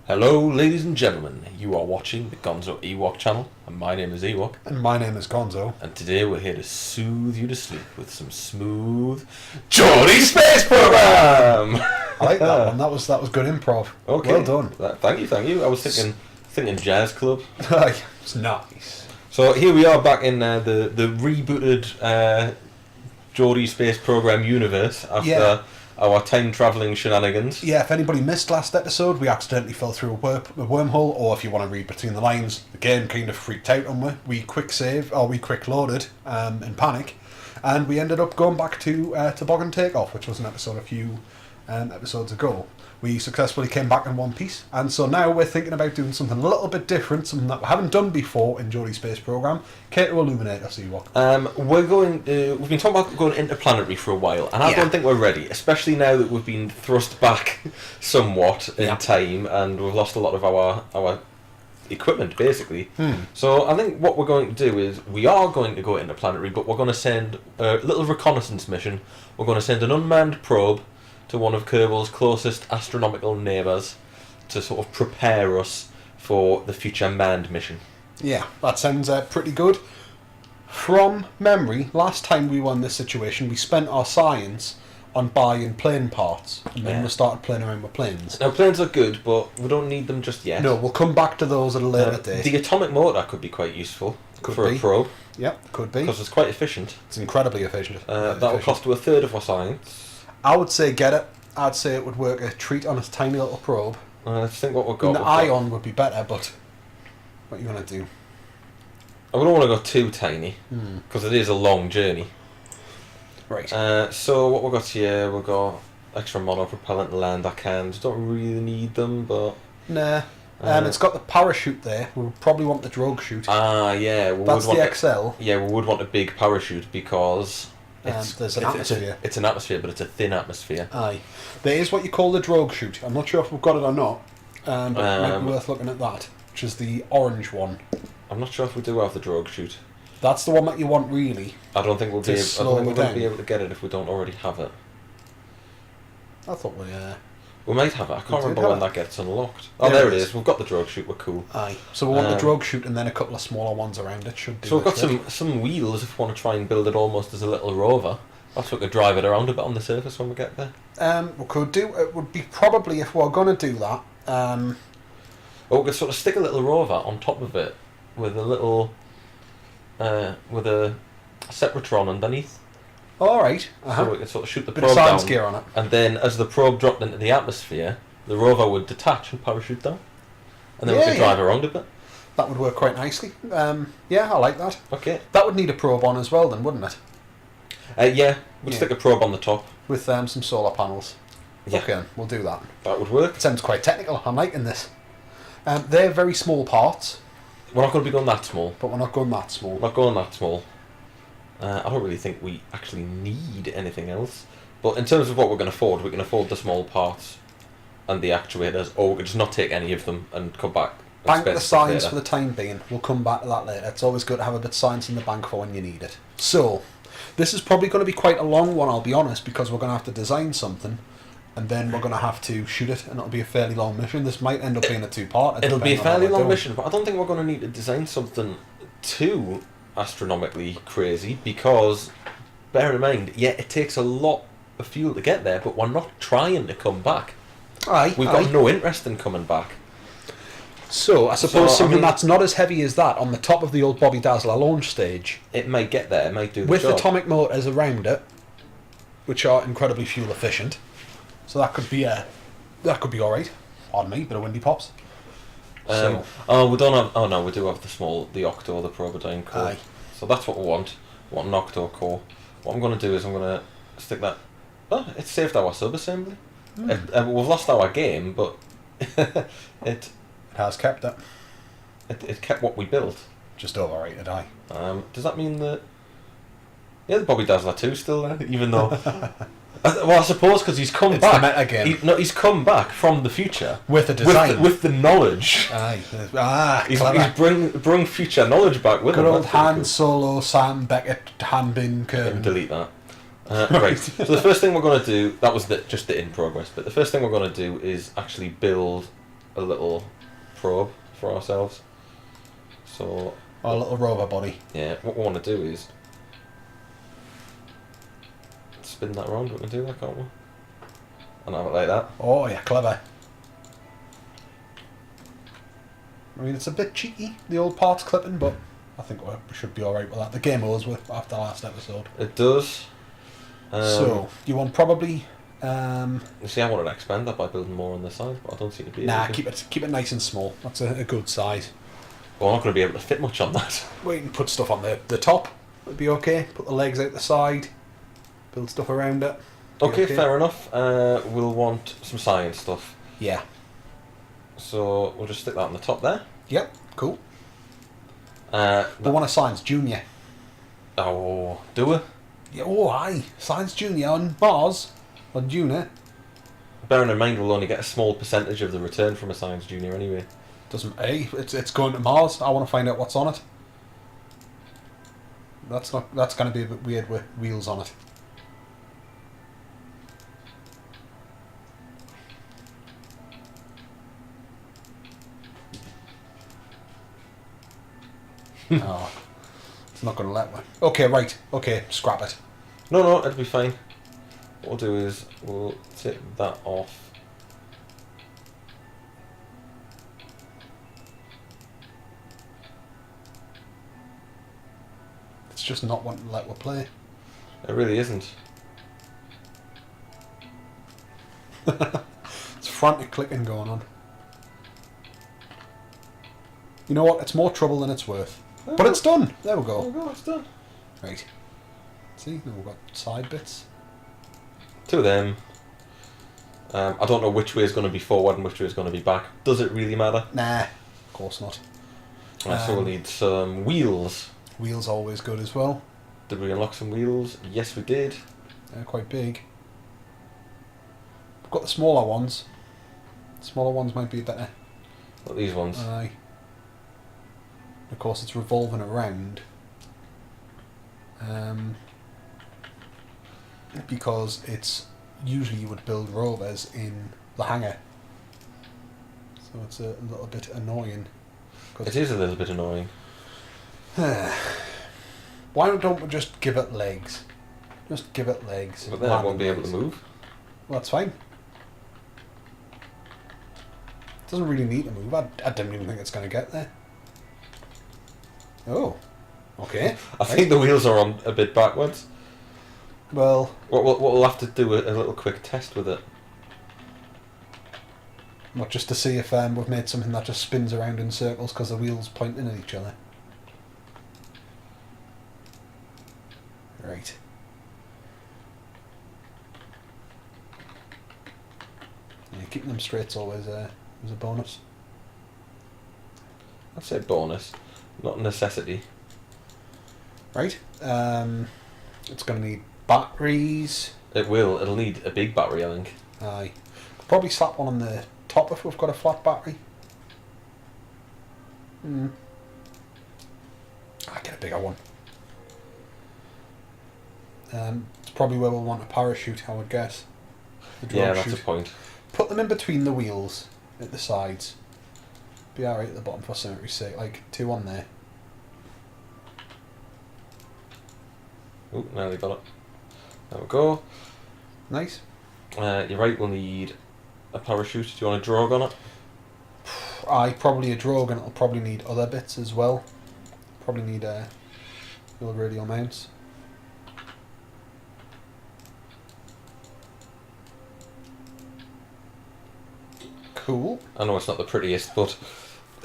Hello, ladies and gentlemen. You are watching the Gonzo Ewok channel, and my name is Ewok. And my name is Gonzo. And today we're here to soothe you to sleep with some smooth Geordie Space Program. I like that one. That was good improv. Okay, Well done. Thank you. I was thinking jazz club. It's nice. So here we are back in the rebooted Geordie Space Program universe after our time travelling shenanigans. Yeah, if anybody missed last episode, we accidentally fell through a wormhole, or if you want to read between the lines, the game kind of freaked out on me. We quick loaded in panic, and we ended up going back to Toboggan Takeoff, which was an episode a few episodes ago. We successfully came back in one piece, and so now we're thinking about doing something a little bit different, something that we haven't done before in Geordie Space Program. Care to illuminate us, Ewok? We've been talking about going interplanetary for a while, and I don't think we're ready, especially now that we've been thrust back somewhat in time, and we've lost a lot of our equipment, basically. So I think what we're going to do is, we are going to go interplanetary, but we're going to send a little reconnaissance mission. We're going to send an unmanned probe to one of Kerbал's closest astronomical neighbours to sort of prepare us for the future manned mission. Yeah, that sounds pretty good. From memory, last time we were in this situation, we spent our science on buying plane parts, and then we started playing around with planes. Now, planes are good, but we don't need them just yet. No, we'll come back to those at a later date. The atomic motor could be quite useful for a probe. Yep, could be. Because it's quite efficient. It's incredibly efficient. That'll cost a third of our science. I would say get it. I'd say it would work a treat on a tiny little probe. Let's think what we've got. And the ion would be better, but what are you going to do? I don't want to go too tiny, because it is a long journey. Right. So what we've got here, we've got extra monopropellant and lander cans. Don't really need them, but... Nah. It's got the parachute there. We'll probably want the drogue chute. Yeah. That's the XL. Yeah, we would want a big parachute, because... There's an atmosphere. It's an atmosphere, but it's a thin atmosphere. Aye. There is what you call the drogue chute. I'm not sure if we've got it or not, but it might be worth looking at that, which is the orange one. I'm not sure if we do have the drogue chute. That's the one that you want, really. I don't think we'll be able to get it if we don't already have it. I thought we might have it. I can't remember when that gets unlocked. Oh, there it is. We've got the drogue chute. We're cool. Aye. So we want the drogue chute and then a couple of smaller ones around it. Should do. So we've got some wheels if we want to try and build it almost as a little rover. That's what we could drive it around a bit on the surface when we get there. We could do. It would be probably, if we're going to do that. Or we could sort of stick a little rover on top of it with a little, with a Sepratron underneath. All right. So we could sort of shoot the bit probe of science down, gear on it. and then as the probe dropped into the atmosphere, the rover would detach and parachute down, and then we could drive around a bit. That would work quite nicely. Yeah, I like that. Okay. That would need a probe on as well, then, wouldn't it? We'd stick a probe on the top with some solar panels. Yeah. Okay, we'll do that. That would work. It sounds quite technical. I'm liking this. They're very small parts. We're not going to be going that small. But we're not going that small. Not going that small. I don't really think we actually need anything else. But in terms of what we're going to afford, we can afford the small parts and the actuators, or we could just not take any of them and come back. Bank the science for the time being. We'll come back to that later. It's always good to have a bit of science in the bank for when you need it. So, this is probably going to be quite a long one, I'll be honest, because we're going to have to design something, and then we're going to have to shoot it, and it'll be a fairly long mission. This might end up being a two-part. It'll be a fairly long mission, but I don't think we're going to need to design something too astronomically crazy, because, bear in mind, it takes a lot of fuel to get there, but we're not trying to come back. We've got no interest in coming back. So, I suppose something that's not as heavy as that on the top of the old Bobby Dazzler launch stage. It might get there, it might do the with job. Atomic motors around it, which are incredibly fuel efficient. So that could be alright. Pardon me, bit of windy pops. We don't have. Oh no, we do have the Octo, the Probodyne core. Aye. So that's what we want. We want an Octo core. What I'm going to do is I'm going to stick that. Oh, it saved our sub-assembly. We've lost our game, but it has kept it. It kept what we built. Just overrated, aye. Does that mean that? Yeah, the Bobby Dazzler 2's still there, even though. Well, I suppose because he's come back. The meta game. He's come back from the future with a design, with the knowledge. He's bring future knowledge back with him. Good old Han Solo, Sam Beckett, Han Bin Kerman. Delete that. Right. So the first thing we're going to do, that was just the in progress, but the first thing we're going to do is actually build a little probe for ourselves. So Our little rover body. yeah, what we want to do is spin that around. We can do that, can't we? And have it like that. Oh yeah, clever. I mean, it's a bit cheeky, the old parts clipping, but I think we should be alright with that. The game owes with after last episode. It does. So, you want probably... You see, I wanted to expand that by building more on the side, but I don't seem to be Nah, able to. keep it nice and small. That's a good size. Well, I'm not going to be able to fit much on that. We can put stuff on the top. It'd be okay. Put the legs out the side. Build stuff around it. Okay, fair enough. We'll want some science stuff. Yeah. So we'll just stick that on the top there. Yep, cool. We want a Science Junior. Oh, do we? Yeah, oh, aye. Science Junior on Mars. On Duna. Bearing in mind we'll only get a small percentage of the return from a Science Junior anyway. Doesn't... Hey, it's going to Mars. I want to find out what's on it. That's going to be a bit weird with wheels on it. Oh, it's not going to let me. Okay, right. Okay, scrap it. No, it'll be fine. What we'll do is we'll take that off. It's just not wanting to let me play. It really isn't. It's frantic clicking going on. You know what? It's more trouble than it's worth. Oh. But it's done. There we go. Oh god, it's done. Right. See, now we've got side bits. Two of them. I don't know which way is going to be forward and which way is going to be back. Does it really matter? Nah, of course not. So we'll need some wheels. Wheels always good as well. Did we unlock some wheels? Yes, we did. They're quite big. We've got the smaller ones. Smaller ones might be better. Not these ones. Aye. Of course, it's revolving around. Because it's usually you would build rovers in the hangar. So it's a little bit annoying. It is a little bit annoying. Why don't we just give it legs? Just give it legs. But then it won't be able to move. Well, that's fine. It doesn't really need to move. I didn't even think it's going to get there. Oh. Okay. I think the wheels are on a bit backwards. Well... We'll have to do a little quick test with it. What, just to see if we've made something that just spins around in circles because the wheels pointing at each other. Right. Yeah, keeping them straight's always a bonus. I'd say bonus, not a necessity. Right. It's going to need batteries. It will. It'll need a big battery, I think. Aye. Could probably slap one on the top if we've got a flat battery. I get a bigger one. It's probably where we'll want a parachute, I would guess. Yeah, that's a point. Put them in between the wheels at the sides. Be alright at the bottom for symmetry's sake, like 2 on there. Oh, now they got it. There we go. Nice. You're right, we'll need a parachute. Do you want a drogue on it? Aye, probably a drogue, and it'll probably need other bits as well. Probably need little radial mounts. Cool. I know it's not the prettiest, but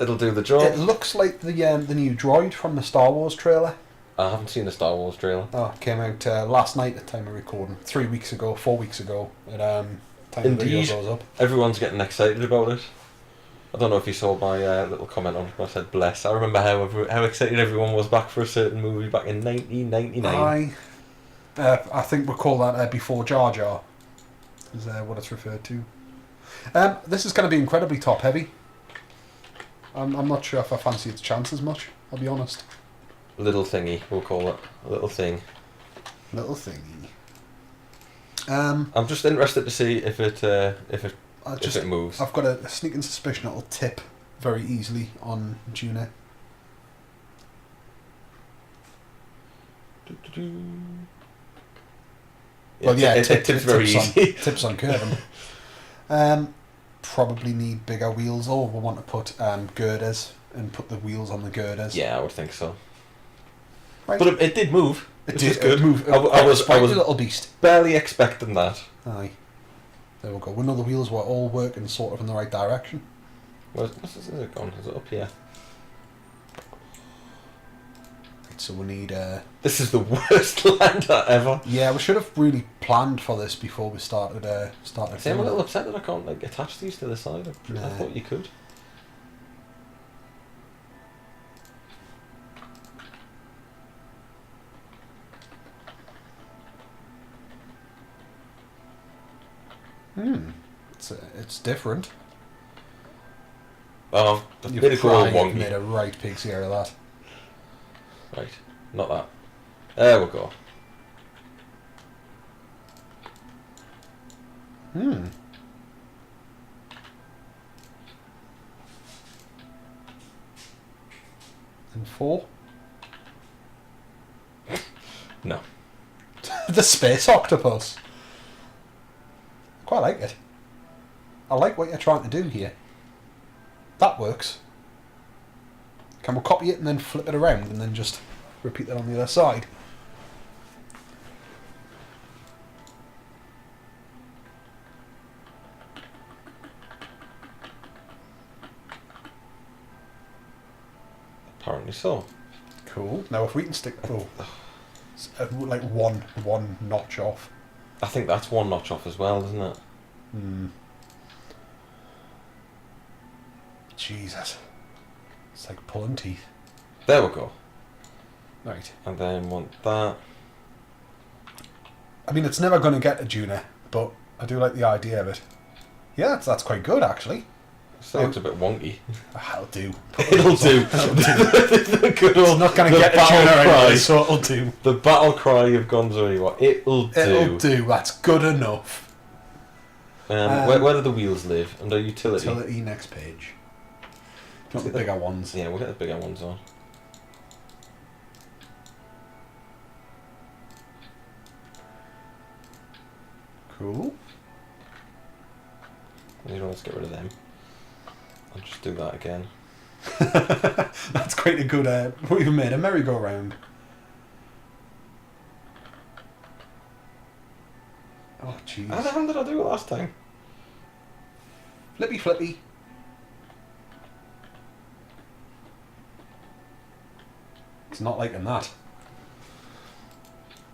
it'll do the job. It looks like the new droid from the Star Wars trailer. I haven't seen the Star Wars trailer. Oh, it came out last night at the time of recording. 3 weeks ago, 4 weeks ago. At time the video Indeed. goes up. Everyone's getting excited about it. I don't know if you saw my little comment on it when I said bless. I remember how excited everyone was back for a certain movie back in 1999. I think we'll call that Before Jar Jar. Is what it's referred to. This is going to be incredibly top heavy. I'm not sure if I fancy its chances much, I'll be honest. Little thingy, we'll call it. A little thing. Little thingy. I'm just interested to see if it if it moves. I've got a sneaking suspicion it'll tip very easily on Duna. Well, yeah, it tips very easy. Tips on curving. Probably need bigger wheels, or we'll want to put girders and put the wheels on the girders. Yeah, I would think so. Right. But it did move. It was good. Move. I was a little beast. Barely expecting that. Aye. There we go. We know the wheels were all working sort of in the right direction. Where's it gone? Is it up here? So we need... This is the worst lander ever. Yeah, we should have really planned for this before we started. See, I'm a little upset that I can't attach these to the side. I thought you could. It's different. Oh, You've made made a right pig's ear of that. Right, not that. There we go. And 4. No. The space octopus. Quite like it. I like what you're trying to do here. That works. Can we copy it and then flip it around and then just repeat that on the other side? Apparently so. Cool. Now if we can stick like one notch off. I think that's one notch off as well, isn't it? Jesus. It's like pulling teeth. There we go. Right. And then want that. I mean, it's never going to get a Duna, but I do like the idea of it. Yeah, that's quite good, actually. Still looks a bit wonky. That'll do. It'll do. The good old, it's not going to get a Duna anyway, so it'll do. The battle cry of Gonzo. It'll do. It'll do. That's good enough. Where do the wheels live? Under utility? Utility, next page. Not the bigger ones. Yeah, we'll get the bigger ones on. Cool. You know, let's get rid of them. I'll just do that again. That's quite a good... we even made a merry-go-round. Oh, jeez. How the hell did I do it last time? Flippy flippy. It's not liking that.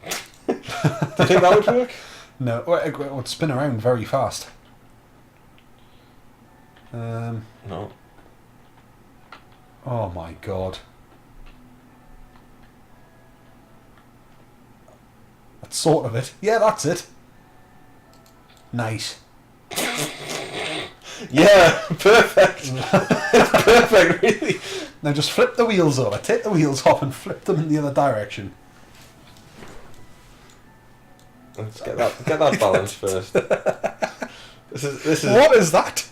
Do you think that would work? No, it would spin around very fast. No. Oh my god. That's sort of it. Yeah, that's it. Nice. Yeah, perfect. It's perfect, really. Now just flip the wheels over. Take the wheels off and flip them in the other direction. Let's get that balance first. This is. What is that?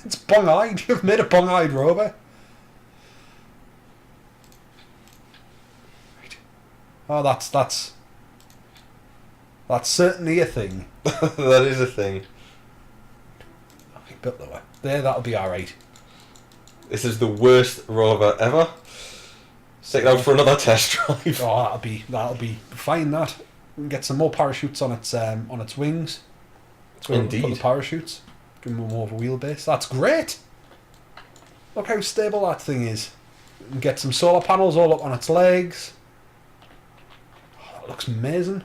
It's bong-eyed. You've made a bong-eyed rover. Oh, that's certainly a thing. That is a thing. I built that way. There, that'll be alright. This is the worst rover ever. Take it out for another test drive. Oh, that'll be fine. That we can get some more parachutes on its wings. That's where Indeed. we put the parachutes. Give them more of a wheelbase. That's great. Look how stable that thing is. We can get some solar panels all up on its legs. Oh, that looks amazing.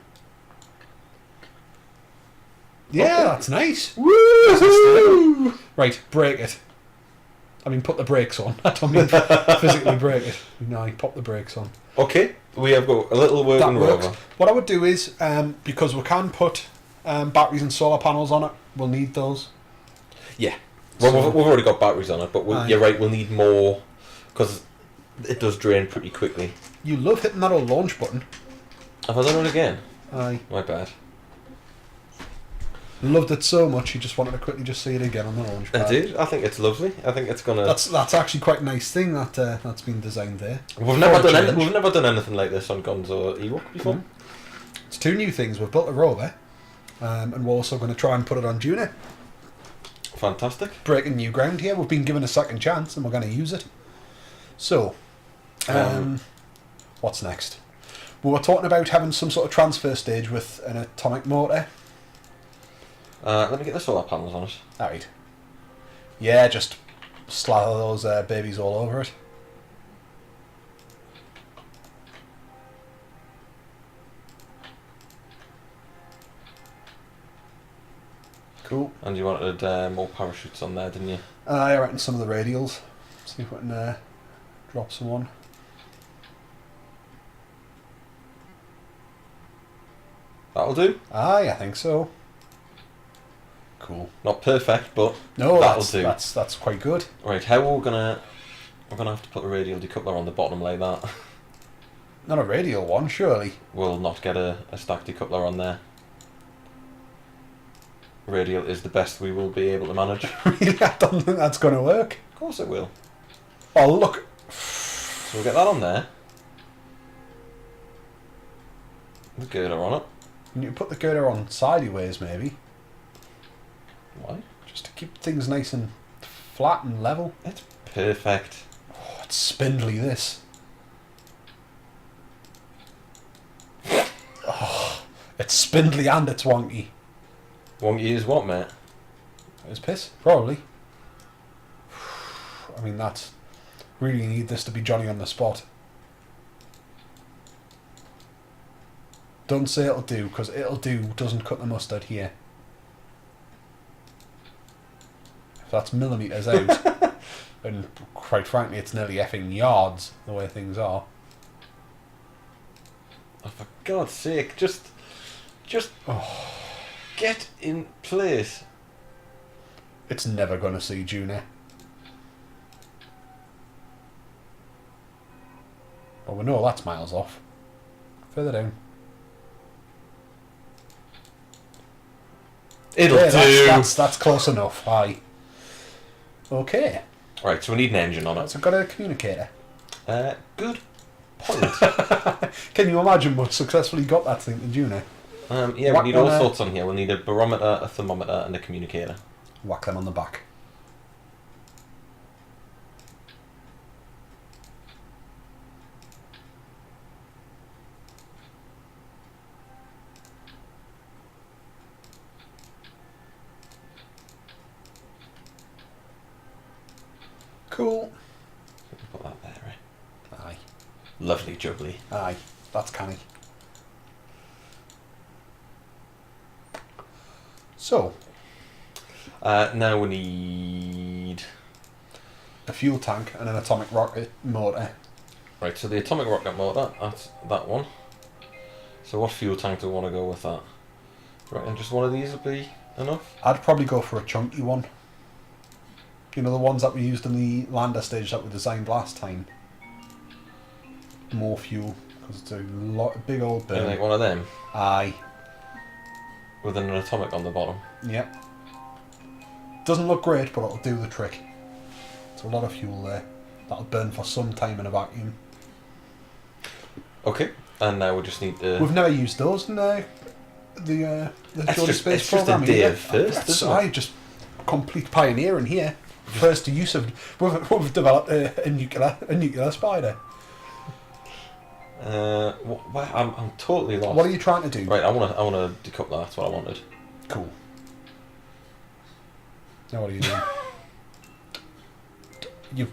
Yeah, Okay. that's nice. Woo! Right, break it. I mean, put the brakes on. I don't mean physically break it. No, pop the brakes on. Okay, we have got a little That working works. rover. What I would do is, because we can put batteries and solar panels on it, we'll need those. Yeah. Well, So- we've already got batteries on it, but Aye. you're right, we'll need more, because it does drain pretty quickly. You love hitting that old launch button. Have I done it again? Aye. My bad. Loved it so much, you just wanted to quickly just see it again on the launch pad. I did. I think it's lovely. I think it's gonna. That's actually quite a nice thing that's been designed there. We've never done anything like this on Guns or Ewok before. Mm-hmm. It's two new things. We've built a rover, and we're also going to try and put it on Duna. Fantastic. Breaking new ground here. We've been given a second chance, and we're going to use it. So, what's next? We were talking about having some sort of transfer stage with an atomic motor. Let me get the solar panels on it. Alright. Yeah, just slather those babies all over it. Cool. And you wanted more parachutes on there, didn't you? I reckon some of the radials. See if we can drop some on. That'll do. Aye, I think so. Cool. Not perfect, but no, that'll do. That's quite good. Right, how we're gonna have to put a radial decoupler on the bottom like that. Not a radial one, surely. We'll not get a stack decoupler on there. Radial is the best we will be able to manage. Really, I don't think that's going to work. Of course it will. Oh, look. So we'll get that on there. The girder on it. You need to put the girder on sideways, maybe. Why? Just to keep things nice and flat and level. It's perfect. Oh, it's spindly, this. Oh, it's spindly and it's wonky. Wonky is what, mate? It's piss, probably. I mean, that's... Really need this to be Johnny on the spot. Don't say it'll do, because it'll do doesn't cut the mustard here. If that's millimetres out, and quite frankly it's nearly effing yards, the way things are. Oh, for God's sake, just get in place. It's never going to see Duna. Well, we know that's miles off. Further down. It'll do. That's close enough. Aye. Okay. Right, so we need an engine on it. So I've got a communicator. Good point. Can you imagine we've successfully got that thing to Duna? Yeah, we need all sorts on here. We'll need a barometer, a thermometer, and a communicator. Whack them on the back. Cool. Put that there, right? Aye. Lovely jubbly. Aye. That's canny. So. Now we need a fuel tank and an atomic rocket motor. Right, so the atomic rocket motor, that's that one. So what fuel tank do we want to go with that? Right, and just one of these would be enough? I'd probably go for a chunky one. You know, the ones that we used in the lander stage that we designed last time. More fuel, because it's a big old burn. Like one of them? Aye. With an atomic on the bottom? Yep. Doesn't look great, but it'll do the trick. It's a lot of fuel there. That'll burn for some time in a vacuum. Okay, and now we just need to... We've never used those in the Geordie Space Program. It's just a day of first, isn't it? I just complete pioneering here. First use of... We've developed a nuclear spider. I'm totally lost. What are you trying to do? Right, I want to decoupler. That's what I wanted. Cool. Now what are you doing? You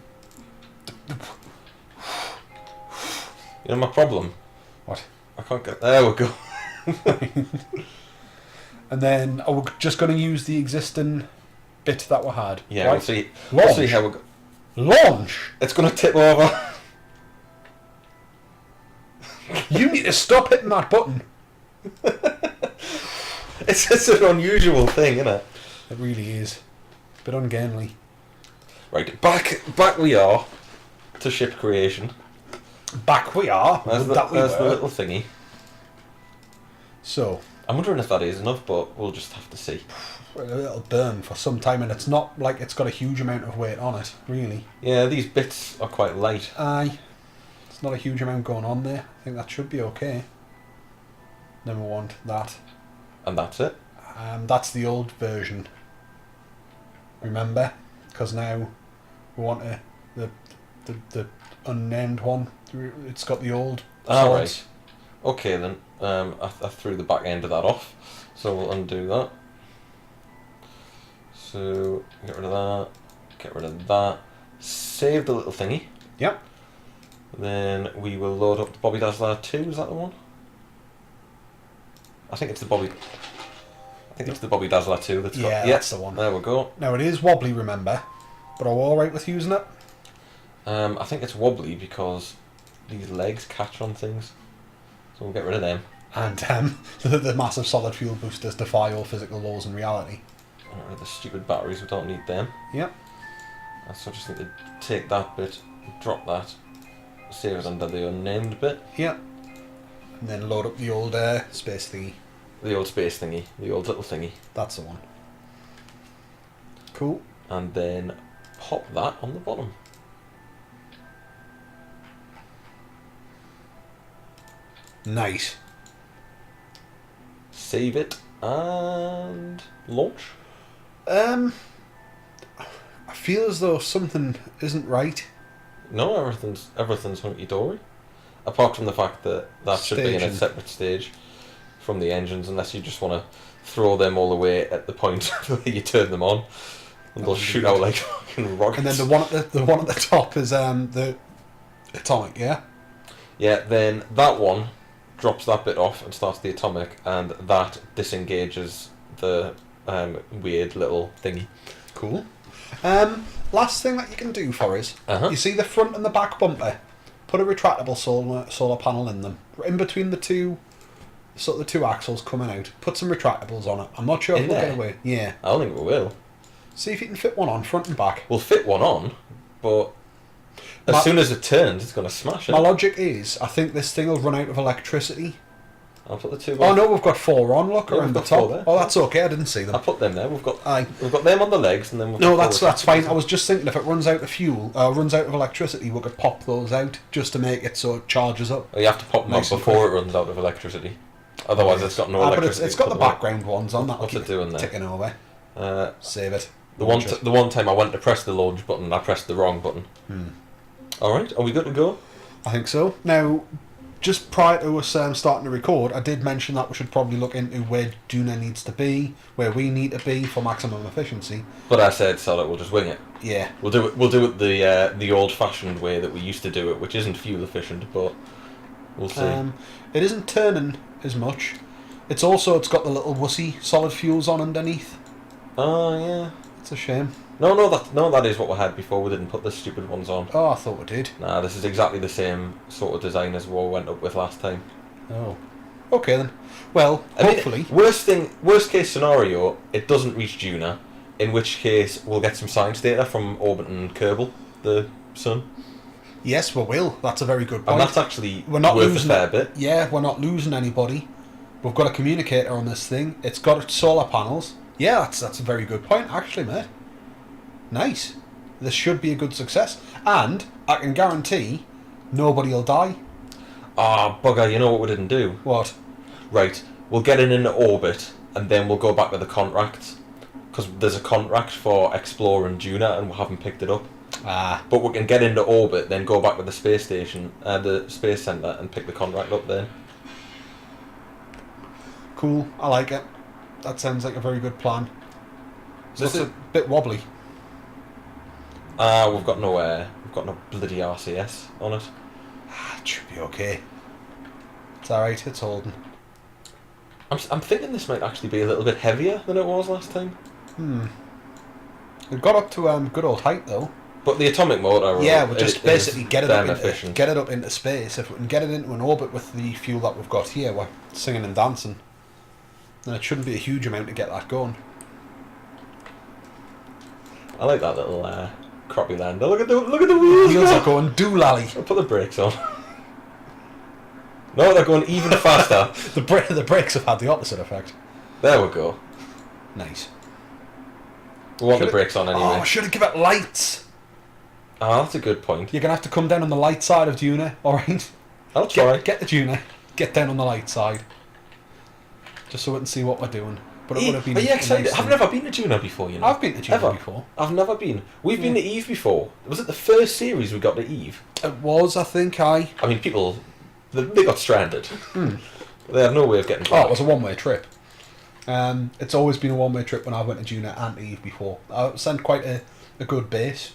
know my problem? What? I can't get... There we go. And then are we just going to use the existing bit that we had? Yeah, right? we'll see. We'll see how we go. Launch! It's going to tip over. You need to stop hitting that button. It's an unusual thing, isn't it? It really is. A bit ungainly. Right, back we are to ship creation. Back we are. There's the little thingy. So, I'm wondering if that is enough, but we'll just have to see. It'll burn for some time, and it's not like it's got a huge amount of weight on it, really. Yeah, these bits are quite light. Aye. It's not a huge amount going on there. I think that should be okay. Then we want that. And that's it. That's the old version. Remember? Because now we want the unnamed one. It's got the old solids. Right. Okay then. I threw the back end of that off, so we'll undo that. So get rid of that. Get rid of that. Save the little thingy. Yep. Then we will load up the Bobby Dazzler 2. Is that the one? I think it's the Bobby Dazzler 2 that's got... Yeah, that's the one. There we go. Now it is wobbly, remember, but are we alright with using it? I think it's wobbly because these legs catch on things, so we'll get rid of them. And the massive solid fuel boosters defy all physical laws in reality. Get rid of the stupid batteries, we don't need them. Yep. So I just need to take that bit, drop that, save it under the unnamed bit. Yep. And then load up the old space thingy. The old space thingy, the old little thingy. That's the one. Cool. And then pop that on the bottom. Nice. Save it and launch. I feel as though something isn't right. No, everything's hunky dory. Apart from the fact that should be in a separate stage from the engines, unless you just want to throw them all the way at the point where you turn them on, and they'll shoot out like fucking rockets. And then the one at the top is the atomic, yeah. Yeah, then that one drops that bit off and starts the atomic, and that disengages the weird little thingy. Cool. Last thing that you can do for us, you see the front and the back bumper. Put a retractable solar panel in them, in between the two axles coming out. Put some retractables on it. I'm not sure if we'll get away. Yeah. I don't think we will. See if you can fit one on, front and back. We'll fit one on, but as soon as it turns, it's going to smash it. My logic is, I think this thing will run out of electricity. I'll put the two. Oh no, we've got 4 on. Look, around the top. There. Oh, that's okay. I didn't see them. I put them there. We've got them on the legs, and then we've no, that's fine. I was just thinking if it runs out of fuel, runs out of electricity, we could pop those out just to make it so it charges up. You have to pop them up before it runs out of electricity. Otherwise, it's got no electricity. But it's got the background ones on that. What's it doing there? Ticking over. Save it. The one time I went to press the launch button, I pressed the wrong button. All right, are we good to go? I think so. Now, just prior to us starting to record, I did mention that we should probably look into where Duna needs to be, where we need to be for maximum efficiency. But I said, so that we'll just wing it. Yeah, we'll do it the old-fashioned way that we used to do it, which isn't fuel efficient, but we'll see. It isn't turning as much. It's got the little wussy solid fuels on underneath. Oh yeah, it's a shame. No, that is what we had before. We didn't put the stupid ones on. Oh, I thought we did. Nah, this is exactly the same sort of design as what we went up with last time. Oh. Okay then. Well, hopefully. Worst case scenario, it doesn't reach Duna, in which case we'll get some science data from orbiting Kerbal, the sun. Yes, we will. That's a very good point. And that's actually worth a fair bit. Yeah, we're not losing anybody. We've got a communicator on this thing. It's got solar panels. Yeah, that's a very good point, actually, mate. Nice. This should be a good success. And I can guarantee nobody will die. Ah, bugger, you know what we didn't do? What? Right, we'll get it into orbit, and then we'll go back to the contracts. Because there's a contract for exploring Duna, and we haven't picked it up. But we can get into orbit, then go back to the space station, the space centre, and pick the contract up then. Cool, I like it. That sounds like a very good plan. It's a bit wobbly. We've got no bloody RCS on it. It should be okay. It's alright, it's holding. I'm thinking this might actually be a little bit heavier than it was last time. It got up to good old height though. But the atomic motor, we'll just basically get it up into space. If we can get it into an orbit with the fuel that we've got here, we're singing and dancing. Then it shouldn't be a huge amount to get that going. I like that little crappy lander. Look at the wheels. Wheels are going doolally. I'll put the brakes on. No, they're going even faster. The brakes have had the opposite effect. There we go. Nice. We want the brakes on anyway. Oh, should have given it lights. Ah, that's a good point. You're going to have to come down on the light side of Duna, alright? I'll try. Get the Duna. Get down on the light side. Just so we can see what we're doing. But it would have been. Are you excited? Nice I've never been to Duna before, you know. I've been to Duna before. I've never been. We've been to Eve before. Was it the first series we got to Eve? It was, I think, I mean, people, they got stranded. They had no way of getting back. Oh, it was a one-way trip. It's always been a one-way trip when I went to Duna and to Eve before. I sent quite a good base.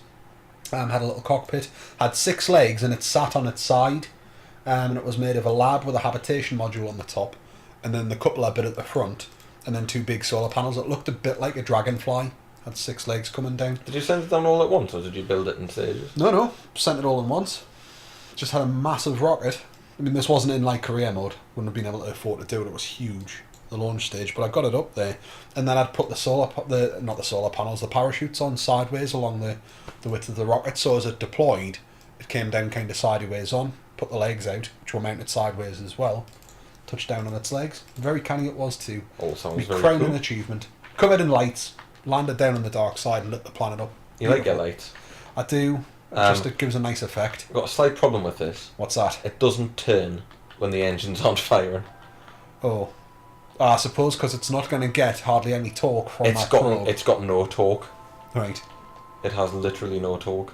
Had a little cockpit. Had 6 legs and it sat on its side. And it was made of a lab with a habitation module on the top. And then the cupola bit at the front. And then 2 big solar panels that looked a bit like a dragonfly. Had 6 legs coming down. Did you send it down all at once, or did you build it in stages? No. Sent it all in once. Just had a massive rocket. I mean, this wasn't in like career mode. Wouldn't have been able to afford to do it. It was huge, the launch stage. But I got it up there. And then I'd put the panels, the parachutes on sideways along the width of the rocket. So as it deployed, it came down kind of sideways on. Put the legs out, which were mounted sideways as well. Touched down on its legs. Very canny it was too. All sounds very crowning cool. achievement. Covered in lights. Landed down on the dark side and lit the planet up. You like your lights? I do. It gives a nice effect. I've got a slight problem with this. What's that? It doesn't turn when the engine's on firing. Oh. I suppose because it's not going to get hardly any torque from that probe. It's got no torque. Right. It has literally no torque.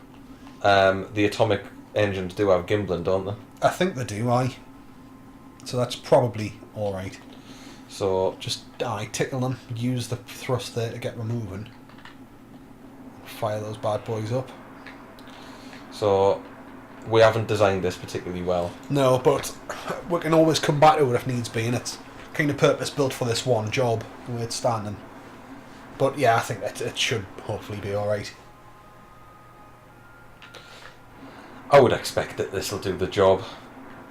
The atomic engines do have gimbling, don't they? I think they do, aye. So that's probably alright. So just tickle them, use the thrust there to get them moving. Fire those bad boys up. So we haven't designed this particularly well. No, but we can always come back to it if needs be, and it's kind of purpose built for this one job where it's standing. But yeah, I think it should hopefully be alright. I would expect that this will do the job.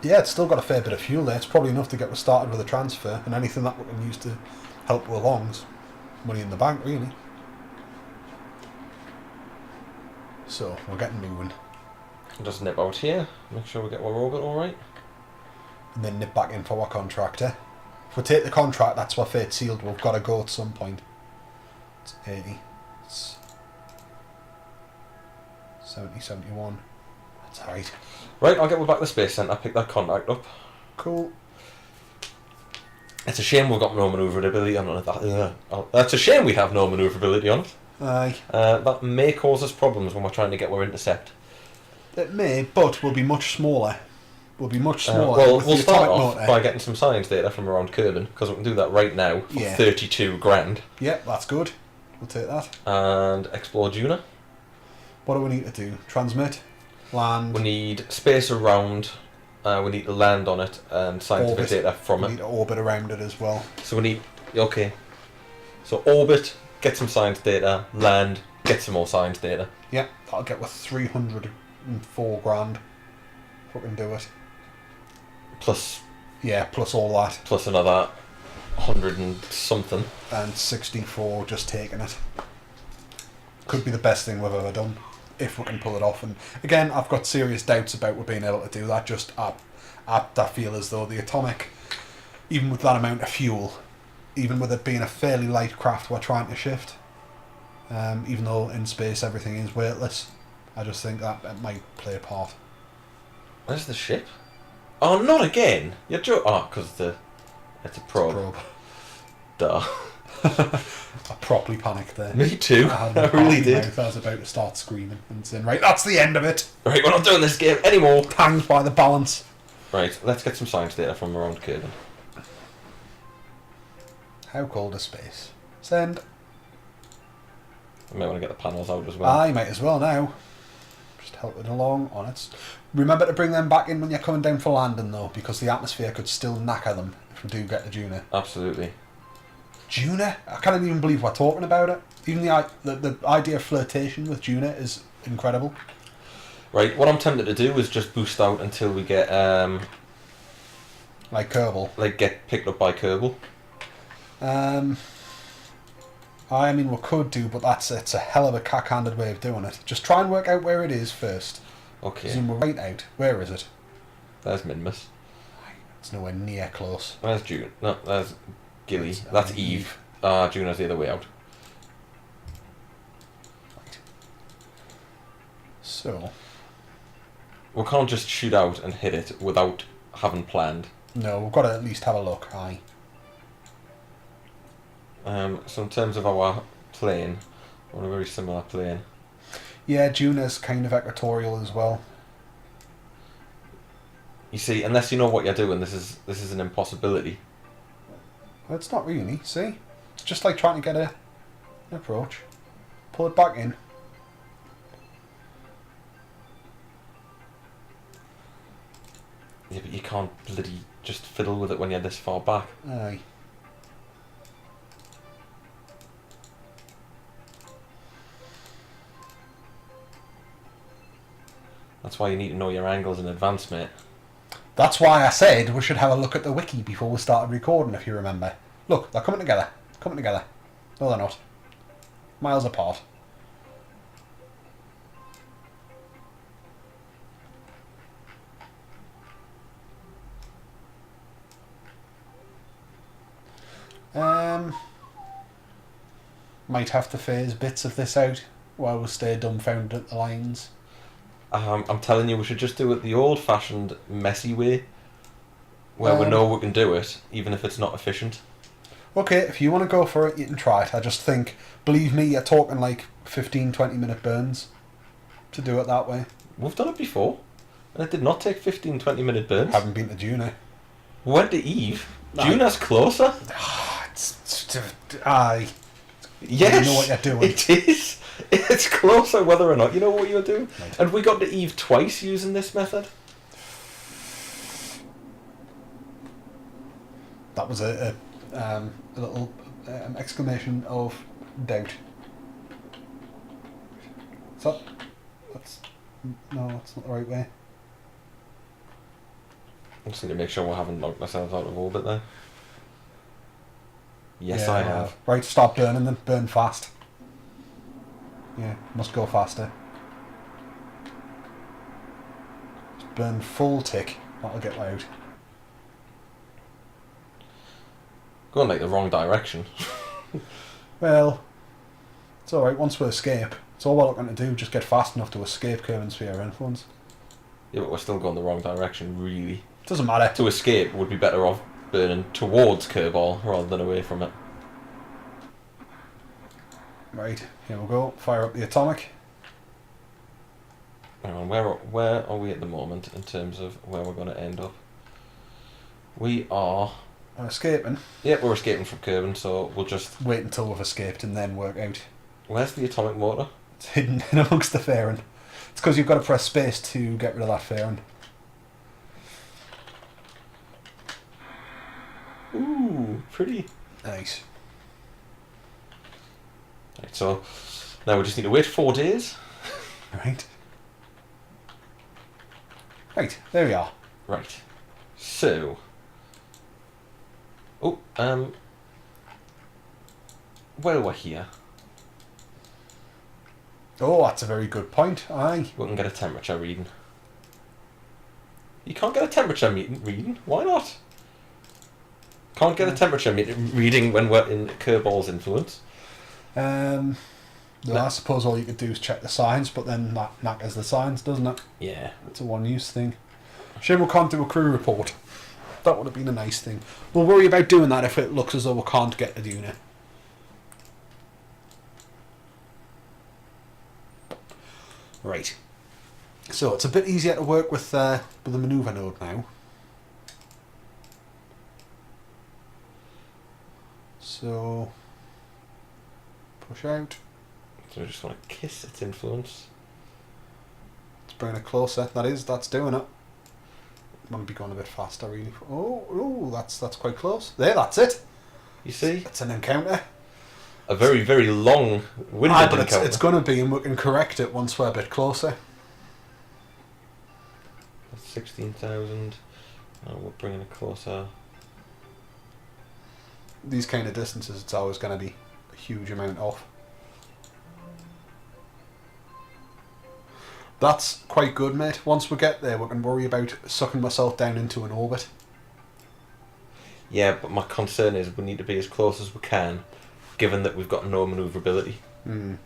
Yeah, it's still got a fair bit of fuel there. It's probably enough to get us started with a transfer, and anything that we can use to help with along's money in the bank, really. So, we're getting moving. Just nip out here, make sure we get our orbit alright. And then nip back in for our contractor. If we take the contract, that's our fate sealed. We've got to go at some point. It's 80. It's 70, 71. That's alright. Right, I'll get we back to the Space Centre, pick that contact up. Cool. It's a shame we've got no manoeuvrability on it. That's a shame we have no manoeuvrability on it. Aye. That may cause us problems when we're trying to get our intercept. It may, but we'll be much smaller. We'll be much smaller. We'll start off by getting some science data from around Kerbin, because we can do that right now for 32 grand. Yeah, that's good. We'll take that. And explore Duna. What do we need to do? Transmit? Land? We need space around, we need to land on it, and scientific data from it. We need to orbit around it as well. So we need, okay. So orbit, get some science data, land, get some more science data. Yeah, that'll get with 304 grand. If we can do it. Plus. Yeah, plus all that. Plus another 100 and something. And 64 just taking it. Could be the best thing we've ever done. If we can pull it off. And again, I've got serious doubts about we being able to do that. Just I feel as though the atomic, even with that amount of fuel, even with it being a fairly light craft we're trying to shift, even though in space everything is weightless, I just think that it might play a part. Where's the ship? Oh, not again! You're joking. Oh, because it's a probe. Duh. I properly panicked there. Me too. I really did. I was about to start screaming and saying, right, that's the end of it. Right, we're not doing this game anymore. Hanged by the balance. Right, let's get some science data from around Kerbin. How cold is space? Send. I might want to get the panels out as well. I might as well now. Just help it along on it. Remember to bring them back in when you're coming down for landing though, because the atmosphere could still knacker them if we do get to Duna. Absolutely. Duna? I can't even believe we're talking about it. Even the idea of flirtation with Duna is incredible. Right, what I'm tempted to do is just boost out until we get like Kerbal. Like get picked up by Kerbal. I mean we could do, but it's a hell of a cack-handed way of doing it. Just try and work out where it is first. Okay. Zoom right out. Where is it? There's Minmus. It's nowhere near close. There's June. No, there's Gilly. That's Eve. Juna's the other way out. Right. So... We can't just shoot out and hit it without having planned. No, we've got to at least have a look. Aye. So in terms of our plane, we're on a very similar plane. Yeah, Juna's kind of equatorial as well. You see, unless you know what you're doing, this is an impossibility. Well, it's not really, see? It's just like trying to get an approach. Pull it back in. Yeah, but you can't bloody just fiddle with it when you're this far back. Aye. That's why you need to know your angles in advance, mate. That's why I said we should have a look at the wiki before we started recording, if you remember. Look, they're coming together. Coming together. No, they're not. Miles apart. Might have to phase bits of this out while we stay dumbfounded at the lines. I'm telling you, we should just do it the old-fashioned, messy way, where we know we can do it, even if it's not efficient. Okay, if you want to go for it, you can try it. I just think, believe me, you're talking like 15-20 minute burns to do it that way. We've done it before, and it did not take 15-20 minute burns. Haven't been to Duna. We went to Eve. Juna's closer. Aye. Yes, You know what you're doing. it is. It's closer whether or not you know what you're doing. Right. And we got to Eve twice using this method. That was a little exclamation of doubt. No, that's not the right way. I just need to make sure we haven't knocked ourselves out of orbit there. Yes, Yeah, I have. Right, stop burning then. Burn fast. Yeah, must go faster. Just burn full tick. That'll get loud. Going like the wrong direction. Well, it's alright, once we escape. It's all we're looking to do, just get fast enough to escape curving sphere influence. Yeah, but we're still going the wrong direction, really. Doesn't matter. To escape, would be better off burning towards Kerbal rather than away from it. Right, here we go. Fire up the atomic. Hang on, where are we at the moment in terms of where we're going to end up? We are... We're escaping. Yeah, we're escaping from Kerbin, so we'll just... Wait until we've escaped and then work out. Where's the atomic motor? It's hidden in amongst the fairing. It's because you've got to press space to get rid of that fairing. Ooh, pretty. Nice. Right, so now we just need to wait 4 days. Right. Right, there we are. Right. So... Oh, while we're here, Oh, that's a very good point. Aye. we can get a temperature reading. You can't get a temperature reading? Why not? Can't get a temperature reading when we're in Kerbal's influence. No, I suppose all you could do is check the signs, but then that knackers the signs, doesn't it? Yeah. It's a one-use thing. Shame we can't do a crew report. That would have been a nice thing. We'll worry about doing that if it looks as though we can't get to Duna. Right. So it's a bit easier to work with the manoeuvre node now. So push out. So we just want to kiss its influence. Let's bring it closer. That's doing it. Want to be going a bit faster, really. Oh, that's quite close. There, that's it. You see? It's an encounter. A very, very long-winded But encounter. it's going to be, and we can correct it once we're a bit closer. That's 16,000. Oh, we're bringing it closer. These kind of distances, it's always going to be a huge amount off. That's quite good, mate. Once we get there, we can worry about sucking myself down into an orbit. Yeah, but my concern is we need to be as close as we can, given that we've got no manoeuvrability. Mm.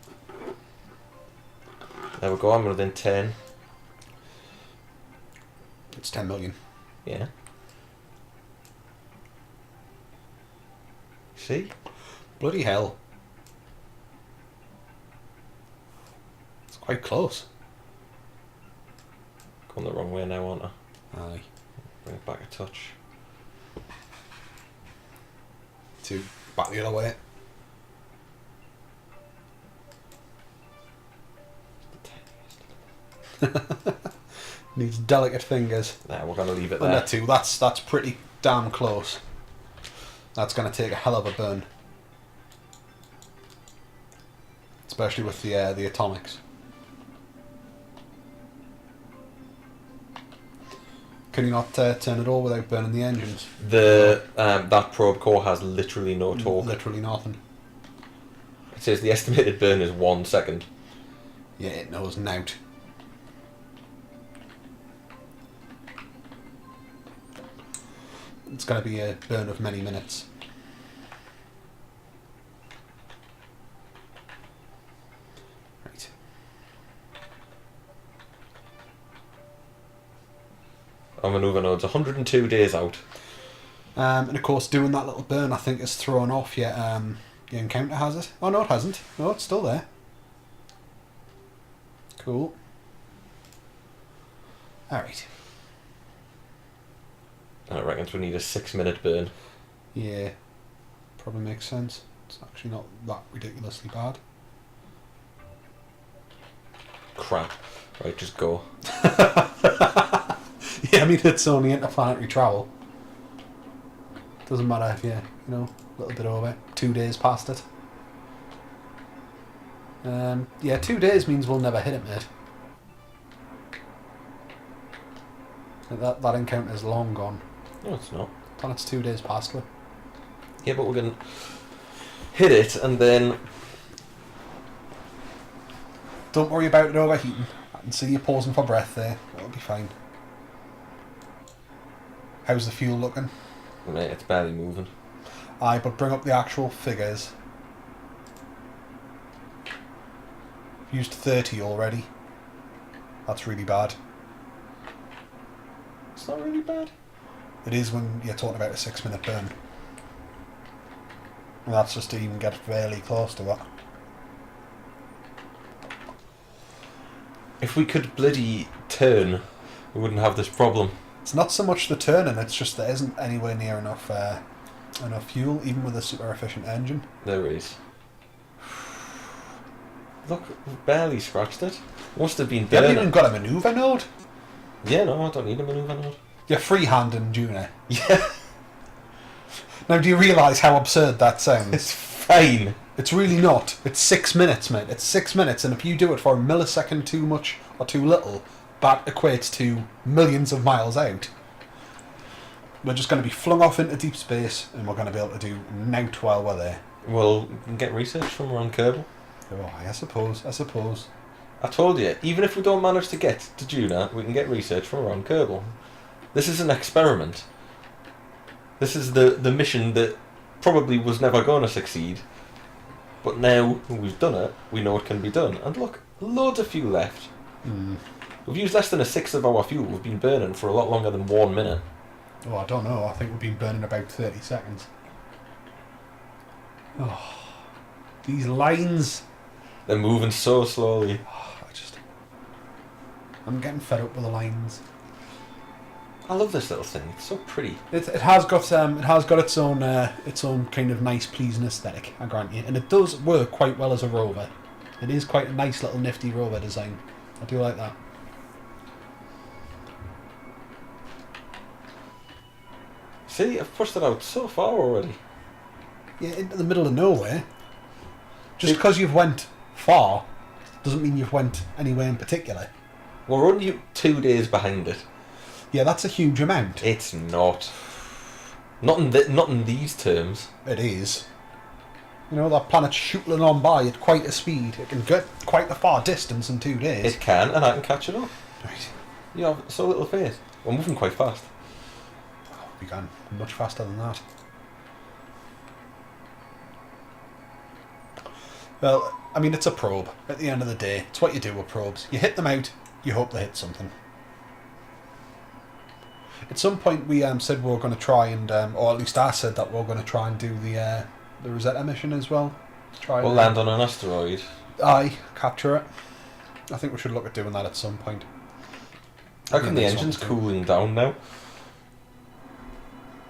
There we go, I'm within 10. It's 10 million. Yeah. See? Bloody hell. It's quite close. Going the wrong way now, aren't I? Aye. Bring it back a touch. 2. Back the other way. Needs delicate fingers. Nah, we're going to leave it And there. that 2, that's pretty damn close. That's going to take a hell of a burn. Especially with the atomics. Can you not turn it all without burning the engines? That probe core has literally no torque. Literally nothing. It says the estimated burn is 1 second. Yeah, it knows nout. It's going to be a burn of many minutes. Right. Our manoeuvre node's 102 days out. And of course, doing that little burn, I think, has thrown off your encounter, has it? Oh, no, it hasn't. No, it's still there. Cool. Alright. I reckon we need a 6-minute burn. Yeah. Probably makes sense. It's actually not that ridiculously bad. Crap. Right, just go. Yeah, I mean, it's only interplanetary travel. Doesn't matter if you're, a little bit over. 2 days past it. Yeah, 2 days means we'll never hit it, mate. That encounter's long gone. No, it's not. And it's 2 days past it. Yeah, but we're going to hit it and then... Don't worry about it overheating. I can see you pausing for breath there. It'll be fine. How's the fuel looking? Mate, it's barely moving. Aye, but bring up the actual figures. Used 30 already. That's really bad. It's not really bad. It is when you're talking about a 6-minute burn. And that's just to even get fairly close to that. If we could bloody turn, we wouldn't have this problem. It's not so much the turning, it's just there isn't anywhere near enough fuel, even with a super efficient engine. There is. Look, we've barely scratched it. Must have been You haven't burning. even got a manoeuvre node? Yeah, no, I don't need a manoeuvre node. You're freehanding Duna. Yeah. Now, do you realise how absurd that sounds? It's fine. It's really not. It's 6 minutes, mate. It's 6 minutes, and if you do it for a millisecond too much or too little, that equates to millions of miles out. We're just going to be flung off into deep space, and we're going to be able to do nout while we're there. Well, we can get research from around Kerbal. Oh, I suppose. I told you, even if we don't manage to get to Duna, we can get research from around Kerbal. This is an experiment. This is the mission that probably was never going to succeed. But now we've done it, we know it can be done. And look, loads of fuel left. We've used less than a sixth of our fuel. We've been burning for a lot longer than 1 minute. Oh, I don't know. I think we've been burning about 30 seconds. Oh, these lines. They're moving so slowly. I'm getting fed up with the lines. I love this little thing. It's so pretty. It has got its own kind of nice, pleasing aesthetic, I grant you, and it does work quite well as a rover. It is quite a nice little nifty rover design. I do like that. See, I've pushed it out so far already. Yeah, into the middle of nowhere. Just because you've went far doesn't mean you've went anywhere in particular. We're only 2 days behind it. Yeah, that's a huge amount. It's not. Not in these terms. It is. You know, that planet's shooting on by at quite a speed. It can get quite a far distance in 2 days. It can, and I can catch it up. Right. You have so little faith. We're moving quite fast. Oh, we can much faster than that. Well, I mean, it's a probe. At the end of the day, it's what you do with probes. You hit them out, you hope they hit something. At some point, we said we were going to try and, or at least I said that we were going to try and do the Rosetta mission as well. We'll land on an asteroid. Aye, capture it. I think we should look at doing that at some point. How come the engine's cooling down now?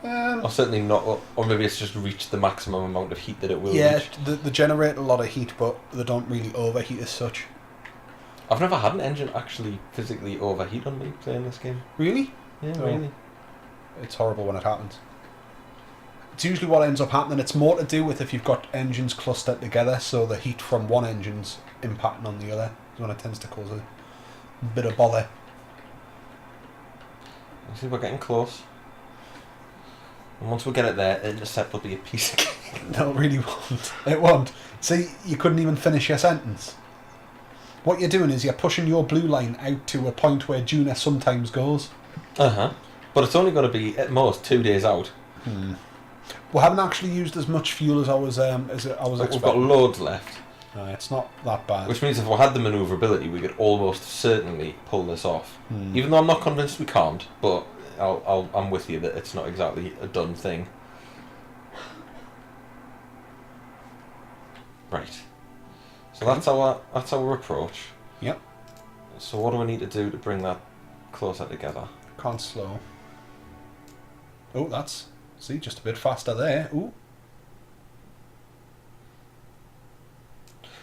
Or certainly not, or maybe it's just reached the maximum amount of heat that it will reach. Yeah, they generate a lot of heat, but they don't really overheat as such. I've never had an engine actually physically overheat on me playing this game. Really? Yeah, really. It's horrible when it happens. It's usually what ends up happening. It's more to do with if you've got engines clustered together, so the heat from one engine's impacting on the other. Is when it tends to cause a bit of bother. See, we're getting close. And once we get it there, intercept will be a piece of cake. No, it really won't. It won't. See, you couldn't even finish your sentence. What you're doing is you're pushing your blue line out to a point where Duna sometimes goes. But it's only going to be at most 2 days out. We haven't actually used as much fuel as I was expecting. We've got loads left. It's not that bad. Which means if we had the manoeuvrability, we could almost certainly pull this off. Even though I'm not convinced we can't, but I'm with you that it's not exactly a done thing. Right. So that's our approach. Yep. So what do we need to do to bring that closer together? Can't slow. Oh, see, just a bit faster there. Ooh.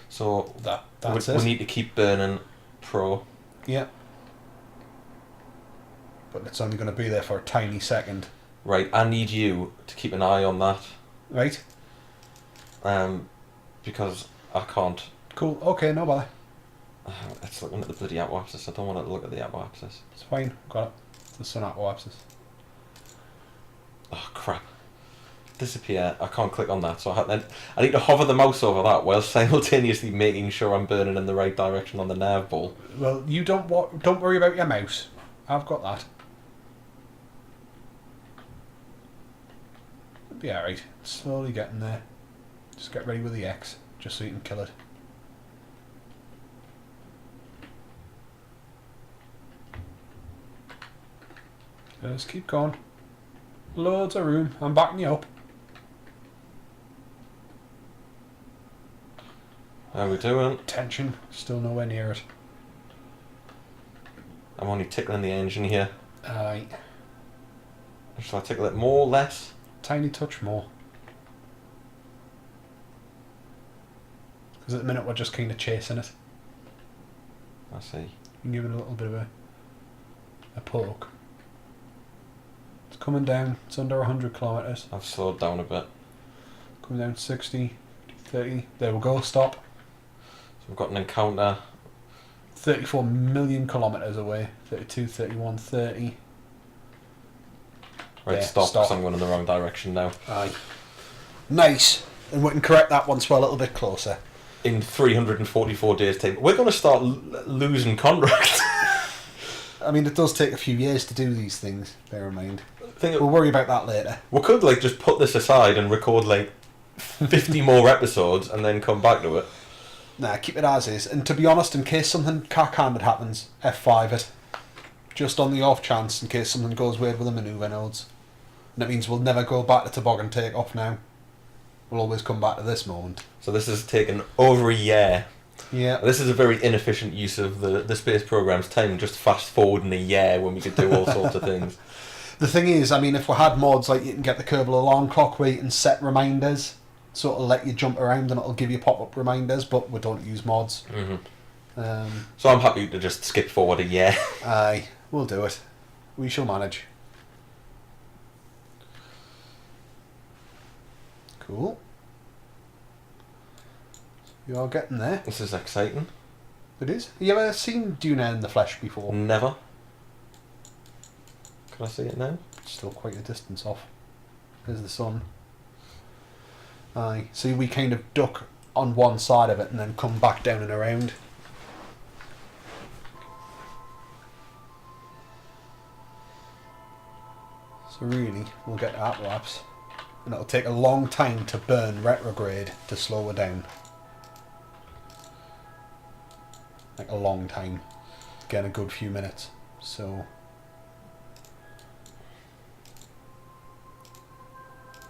So that's we need to keep burning Pro. Yeah. But it's only going to be there for a tiny second. Right, I need you to keep an eye on that. Right. Because I can't. Cool, okay, no bother. It's looking at the bloody apoapsis. I don't want it to look at the apoapsis. It's fine, got it. The sun apoapsis. Oh, crap. Disappear. I can't click on that, so I need to hover the mouse over that while simultaneously making sure I'm burning in the right direction on the nerve ball. Well, you don't worry about your mouse. I've got that. It'll be alright. Slowly getting there. Just get ready with the X, just so you can kill it. Just keep going. Loads of room. I'm backing you up. How we doing? Tension. Still nowhere near it. I'm only tickling the engine here. Aye. Shall I tickle it more, less? Tiny touch more. Because at the minute we're just kind of chasing it. I see. You can give it a little bit of a poke. It's coming down. It's under 100 kilometres. I've slowed down a bit. Coming down 60, 30. There we go. Stop. So we've got an encounter. 34 million kilometres away. 32, 31, 30. Right, there, stop, because I'm going in the wrong direction now. Aye. Nice. And we can correct that once we're a little bit closer. In 344 days' time. We're going to start losing contracts. I mean, it does take a few years to do these things, bear in mind. We'll worry about that later. We could just put this aside and record 50 more episodes and then come back to it. Nah, keep it as is. And to be honest, in case something cack-handed happens, F5 it. Just on the off chance, in case something goes weird with the manoeuvre nodes. And that means we'll never go back to toboggan take-off now. We'll always come back to this moment. So this has taken over a year. Yeah. This is a very inefficient use of the space program's time, just fast forwarding a year when we could do all sorts of things. The thing is, I mean, if we had mods like you can get the Kerbal alarm clock where you can set reminders, so it'll let you jump around and it'll give you pop-up reminders, but we don't use mods. So I'm happy to just skip forward a year. Aye, we'll do it. We shall manage. Cool. You are getting there. This is exciting. It is. Have you ever seen Duna in the flesh before? Never. Can I see it now? It's still quite a distance off. There's the sun. Aye. See, we kind of duck on one side of it and then come back down and around. So really, we'll get that lapse. And it'll take a long time to burn retrograde to slow her down. like a long time. Again, a good few minutes. So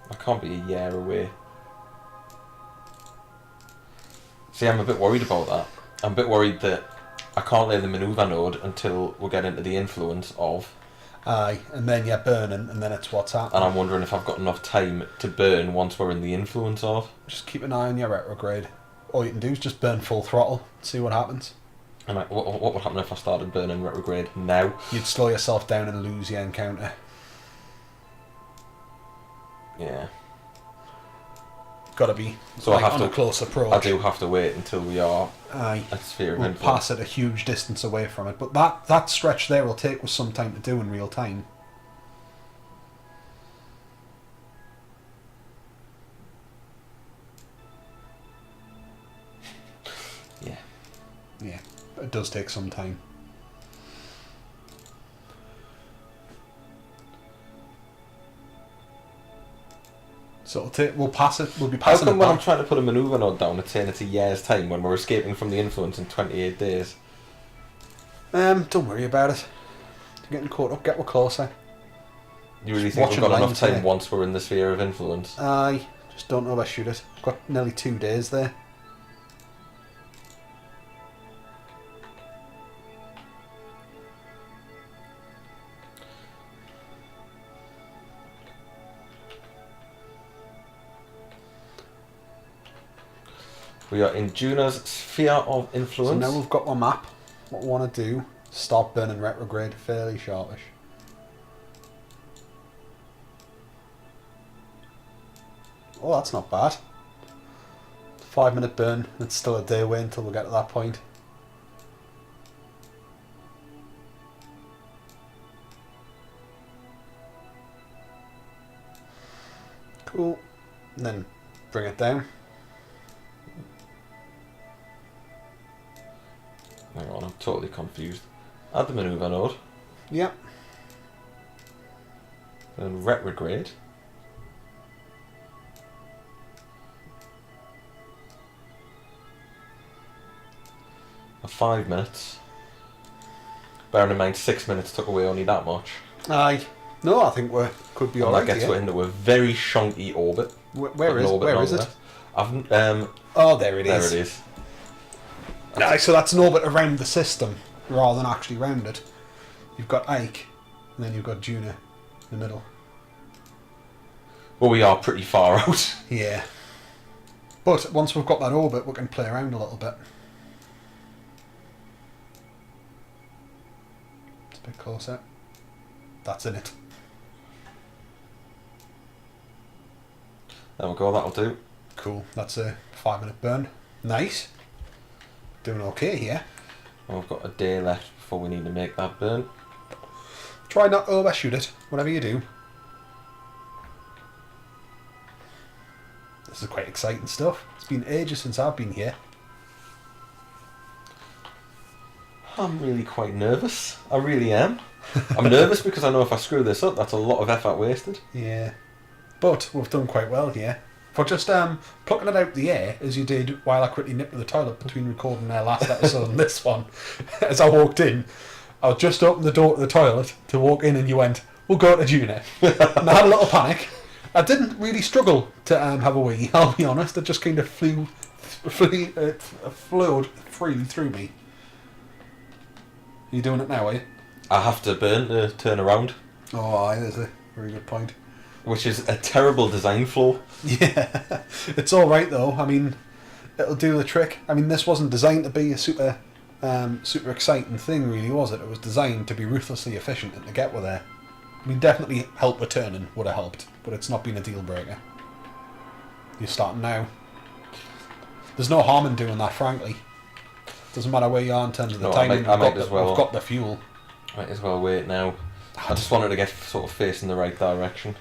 I can't be a year away. See, I'm a bit worried about that. I'm a bit worried that I can't lay the manoeuvre node until we get into the influence of. Aye, and then you're burning, and then it's what's happening. And I'm wondering if I've got enough time to burn once we're in the influence of. Just keep an eye on your retrograde. All you can do is just burn full throttle, see what happens. And what would happen if I started burning retrograde now? You'd slow yourself down and lose your encounter. Yeah. Got to be so I have on to, a close approach. I do have to wait until we are Aye. at sphere of We'll influence. pass it a huge distance away from it. But that stretch there will take us some time to do in real time. Yeah. Yeah, it does take some time. So we'll pass it. We'll be How passing come it when I'm back. trying to put a manoeuvre node down, it's saying it's a year's time when we're escaping from the influence in 28 days? Don't worry about it. You're getting caught up. Get closer. You really think Watching we've got enough lines time there. once we're in the sphere of influence? Aye, just don't overshoot it. Got nearly 2 days there. We are in Duna's sphere of influence. So now we've got our map. What we want to do, start burning retrograde fairly sharpish. Oh, that's not bad. 5-minute burn. It's still a day away until we get to that point. Cool. And then bring it down. Hang on, I'm totally confused. Add the manoeuvre node. Yep. Then retrograde. For 5 minutes. Bearing in mind 6 minutes took away only that much. Aye. No, I think we could be And alright. that gets us into a very shonky orbit. Where is it? I've, There it there is. it is. Aye, so that's an orbit around the system rather than actually round it. You've got Ike, and then you've got Duna in the middle. Well, we are pretty far out. Yeah. But once we've got that orbit, we can play around a little bit. It's a bit closer. That's in it. There we go, that'll do. Cool. That's a 5-minute burn. Nice. Doing okay here. And we've got a day left before we need to make that burn. Try not to overshoot it, whatever you do. This is quite exciting stuff. It's been ages since I've been here. I'm really quite nervous. I really am. I'm nervous because I know if I screw this up, that's a lot of effort wasted. Yeah. But we've done quite well here. For just plucking it out the air, as you did while I quickly nipped to the toilet between recording our last episode and this one, as I walked in, I just opened the door to the toilet to walk in and you went, "We'll go to Duna." And I had a little panic. I didn't really struggle to have a wee, I'll be honest. It just kind of flowed freely through me. Are you doing it now, are you? I have to burn to turn around, Oh, aye, there's a very good point. which is a terrible design flaw. Yeah, it's all right though. I mean, it'll do the trick. I mean, this wasn't designed to be a super exciting thing, really, was it? It was designed to be ruthlessly efficient and to get with there. I mean, definitely help returning would have helped, but it's not been a deal breaker. You're starting now. There's no harm in doing that, frankly. Doesn't matter where you are in terms of the timing. I might as well. We've got the fuel. Might as well wait now. I just wanted to get sort of facing the right direction.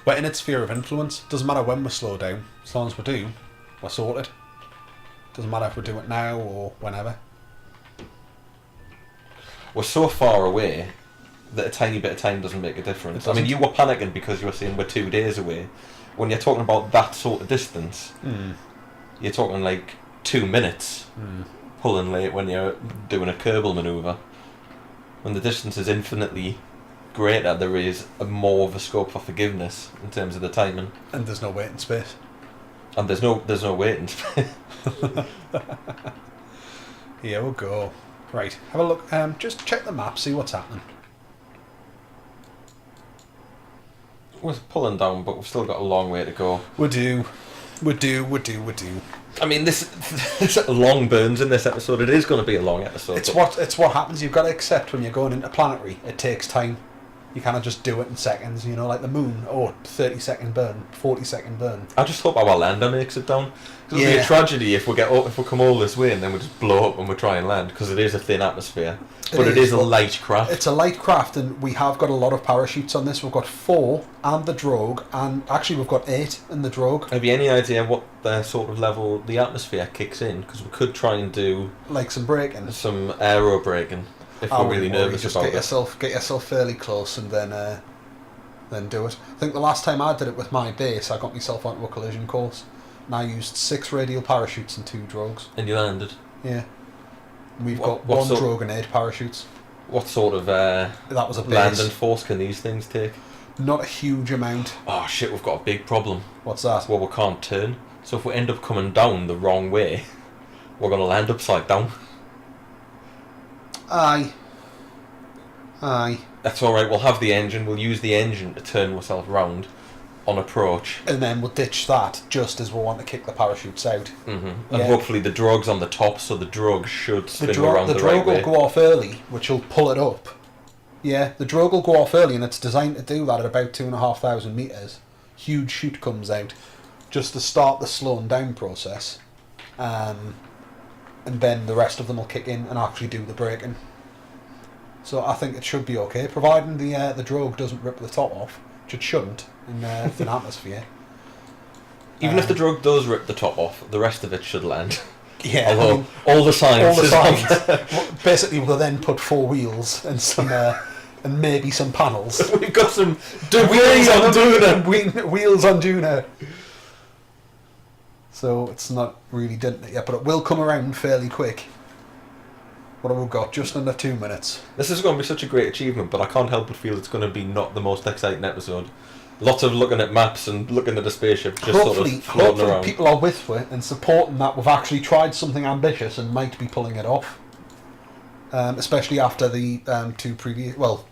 We're in its sphere of influence. Doesn't matter when we slow down. As long as we do, we're sorted. Doesn't matter if we do it now or whenever. We're so far away that a tiny bit of time doesn't make a difference. I mean, you were panicking because you were saying we're 2 days away. When you're talking about that sort of distance, you're talking like 2 minutes pulling late when you're doing a Kerbal manoeuvre. When the distance is infinitely greater, there is more of a scope for forgiveness in terms of the timing. And there's no waiting space. And there's no waiting space. Here we go. Right, have a look. Just check the map, see what's happening. We're pulling down, but we've still got a long way to go. We do. I mean, this long burns in this episode. It is going to be a long episode. It's what happens. You've got to accept when you're going interplanetary. It takes time. You cannot just do it in seconds. You know, like the moon. 30-second burn, 40-second burn. I just hope our lander makes it down. It'll be a tragedy if we come all this way and then we just blow up when we try and land, because it is a thin atmosphere. But it is a light craft. It's a light craft, and we have got a lot of parachutes on this. We've got 4 and the drogue, and actually we've got 8 in the drogue. Have you any idea what the sort of level the atmosphere kicks in? Because we could try and do like some braking, some aero braking if we're really nervous about it. Get yourself fairly close and then do it. I think the last time I did it with my base, I got myself onto a collision course, and I used 6 radial parachutes and 2 drogues. And you landed? Yeah. We've got 1 drogue and 8 parachutes. What sort of that was a base. landing force can these things take? Not a huge amount. Oh shit, we've got a big problem. What's that? Well, we can't turn. So if we end up coming down the wrong way, we're going to land upside down. Aye. That's alright, we'll have the engine, we'll use the engine to turn ourselves round on approach. And then we'll ditch that just as we want to kick the parachutes out. Mm-hmm. And hopefully the drogue's on the top, so the drogue should spin around the right way. The drogue will go off early, which will pull it up. Yeah, the drogue will go off early, and it's designed to do that at about 2,500 metres. Huge chute comes out, just to start the slowing down process. And then the rest of them will kick in and actually do the braking. So I think it should be okay, providing the drogue doesn't rip the top off, which it shouldn't in thin atmosphere. Even if the drogue does rip the top off, the rest of it should land. Yeah, although I mean, all the signs. Basically, we'll then put 4 wheels and some and maybe some panels. We've got some wheels on Duna. Wheels on Duna. So it's not really done it yet, but it will come around fairly quick. What have we got? Just under 2 minutes. This is going to be such a great achievement, but I can't help but feel it's going to be not the most exciting episode. Lots of looking at maps and looking at a spaceship just hopefully, sort of floating around. People are with us and supporting that we've actually tried something ambitious and might be pulling it off. Especially after the 2 previous... Well,